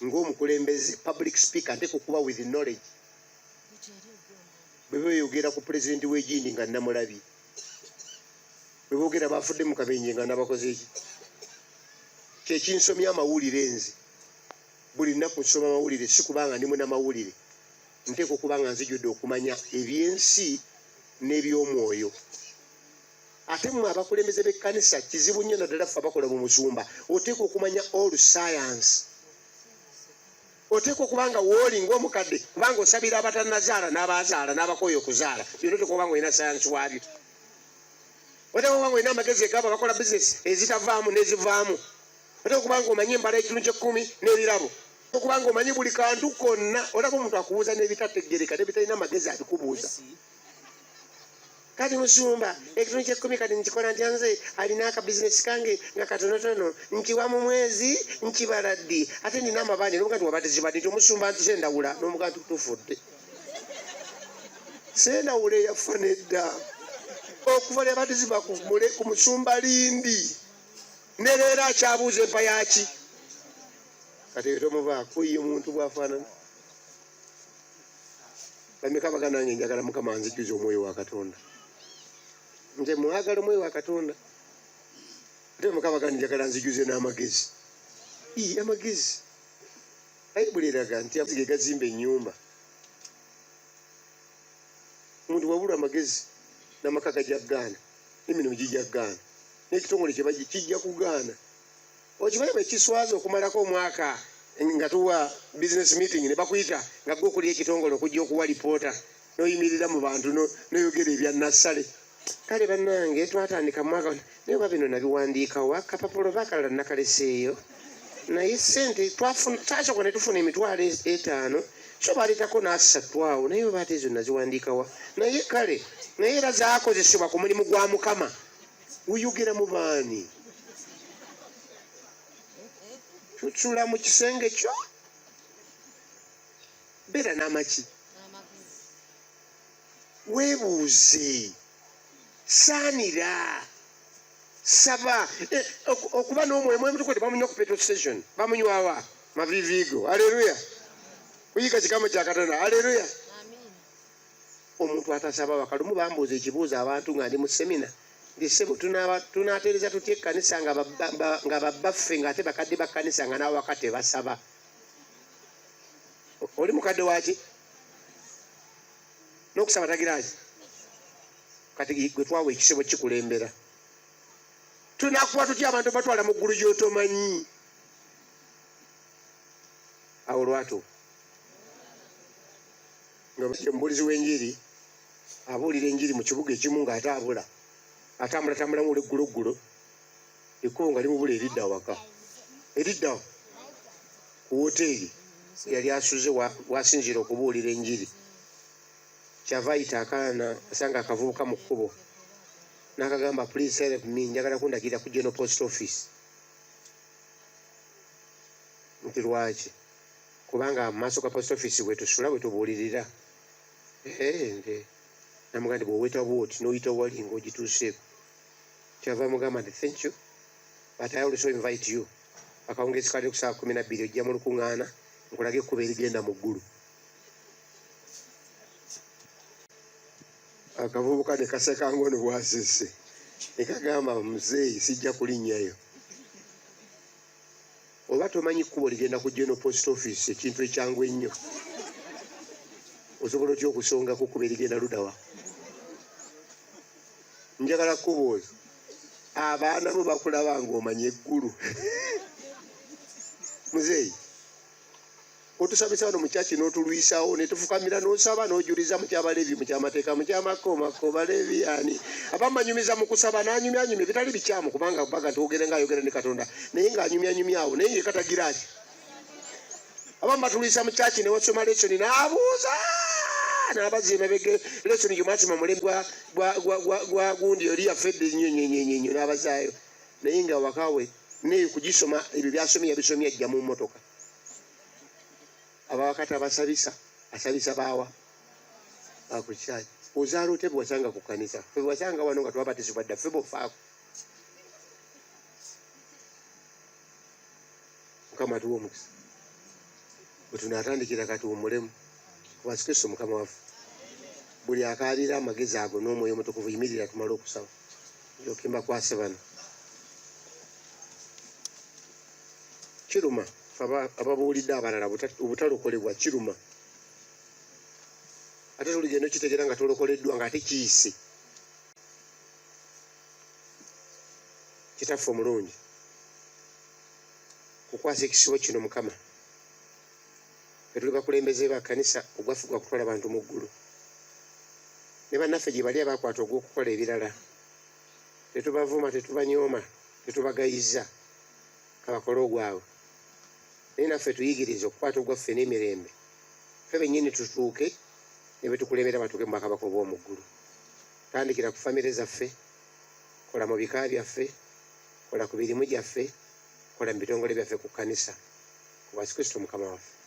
Ng'omukulembeze public speaker nteeka okuba with knowledge. Bwe beeyogera ku pulezidenti w'egindi nga namulabye, bwe boogera bafudde mu kabenje nga nabakoze eki. kyekinsomya amawulire nze buli nnaku nsoma amawulire si kubanga ndi munnamawulire nteeka okuba nga nzijudde okumanya ebyensi n'ebyomwoyo. Ate mmwe abakulembeze b'ekkanisa kizibu nnyo naddala ffe abakola mu musumba oteeka okumanya all science. Oteeka okuba nga wooli ng'omukadde kubanga osabira abatannazaala n'abazaala n'abakooye okuzaala byonna oteeka okuba nga olina sayansi waabyo. Oteeka okuba nga olina amagezi egabo abakola bizinesi ezitavaamu n'ezivaamu. Oteeka okuba nga omanyi embala y'ekitundu ky'ekkumi n'ebirabo. Okuba nga omanyi buli kantu konna. Olaba omuntu akubuuza n'ebitategereka n'ebitalina amagezi abikubuuza. Kati musumba ekitundu ky'ekkumi kati nkikola ntya nze alina akabizinesi kange nga katonotono nkiwa mu mwezi nkibala ddi ate nina amabanja n'omuga nti wabatizibadde nti omusumba nti sendawula n'omuga nti tufudde. Sendawula eyafa nedda okuva lyabatizibwa ku musumba Lindi ne leero akyabuuza empa yaki. Kati tomuvaako ye muntu bwafaanana. Bameka bagana nange njagala Mukama anzijuze omwoyo wa Katonda. Nze mwagala omwoyo wa Katonda. Ate Mukama bagana njagala nzijuze n'amagezi. Amagezi. Bayibuli eraga nti amagezi ge gazimba ennyumba. Omuntu wabula amagezi n'amaka gajja kugaana n'emirimu gijja kugaana n'ekitongole kye kijja kugaana. Okimanyi bwe kiswaza okumalako omwaka nga tuwa business meeting ne bakuyita nga gwe okulya ekitongole okujja okuwa lipoota n'oyimirira mu bantu n'oyogera ebya nassale. Kale bannange twatandika mu mwaka naye oba bino nabiwandiikawo akapapulo bakalala nakaleseeyo naye ssente twasooka ne tufuna emitwalo 5 so baaleetako n'asatu awo naye oba ate ezo naziwandiikawa naye kale naye era zaakozesebwa ku mulimu gwa Mukama. Uyogera mu baani? Tutsula mu kisenge kyo beera n'amaki. Weebuuze saanira saba okuba n'omwoyo mutukwete bamunywa ku petrol station bamunywawa mavivigo. Aleluya. Kuyiga kikamo kya Katonda. Aleluya. Omuntu atasaba bakalumu bambuuza ekibuuzo abantu nga ndi mu semina ndisebo tunateereza tutya ekkanisa nga babbaffe nga ate bakadde bakkanisa nga nabo bakate basaba. Oli mukadde waki? N'okusaba tagiraki? Kati gwe twawa ekisebo kikulembera. Tunakuba tutya abantu batwala mu ggulu gy'otomanyi? Awo lwatu nga omubuulizi w'enjiri abuulira enjiri mu kibuga ekimu ng'ate abula atambula mu legguloggulo ekkubo nga limubula eridda waka eridda ku woteeri yali asuze wasinzira okubuulira enjiri. Kyava ayita akaana asanga akavubuka mu kkubo n'akagamba please help me njagala kundagirira ku General Post Office. Nti lwaki? Kubanga mu maaso ga post office bwe tusula bwe tubuulirira. Namugamba nti bw'oweta bwoti n'oyita wali ng'ogituuseeko. Kyava mugamba nti thank you but I also invite you akawungeezi kali ku saa 12 ojja mu lukuŋŋaana nkulage ekkubo erigenda mu ggulu. Akavubuka ne kaseka ngono bwasese ne kagamba muzeeyi sijja kulinnyayo. Oba tomanyi kkubo ligenda ku General Post Office ekintu ekyangu ennyo osobola otya okusonga ku kkubo erigenda ludawa? Njagala kkubuuza abaana bo bakulaba ng'omanya eggulu. Muzeeyi otusabisa wano mu kyaki n'otulwisawo ne tufukamira n'osaba n'ojuliza mu kyabaleevi mu kyamateeka mu kyamakoomako baleevi ani abamanyumiza mu kusaba n'anyumyanyumya bitali bikyamu kubanga baga nti ogere ng'ayogera ne Katonda naye ng'anyumyanyumyawo naye ye katagiraki. Abamu batulwisa mu kyaki ne wasoma lesoni n'abuuza n'abazza emabega lesoni gyomwasoma mulembe gwa gundi oli yafedde nnyo n'abazaayo naye nga wakawe neyo kugisoma ebyo byasomye yabisomye ajja mu mmotoka. Abawakati asabisa baawa akukyaki ozaala ote bwe wasanga ku kkanisa ffe bwe wasanga wano nga twabatizibwa dda ffe bofaako. Mukama tuwa omukisa bwe tunaatandikira kati omulemu kubasi Kristo Mukama waffe. Buli akaalira amagezi ago n'omwoyo omutukuvu yimirira tumale okusaba. Jokimba kwase bano. kiruma ababuulidde abalala obutalokolebwa kiruma ate tuligenda okitegeera nga tolokoleddwa nga ate kiyise. Kitaffe omulungi kukwasa ekisibo kino Mukama fe tuli bakulembeze ba kkanisa ogwaffe gwa kutwala abantu mu ggulu ne bannaffe gye bali abakwata ogw'okukola ebirala tetubavuma tetubanyooma tetubagayiza kabakole ogwabwe naye naffe tuyigirize okukwata ogwaffe n'emirembe ffe bennyini tutuuke ne betukulembera batuuke mu bakabaka obw'omu ggulu. Tandikira ku famire zaffe, kola mu bika byaffe, kola ku mirimu gyaffe, kola mu bitongole byaffe ku kkanisa. Ku bwa Yesu Kristo Mukama waffe.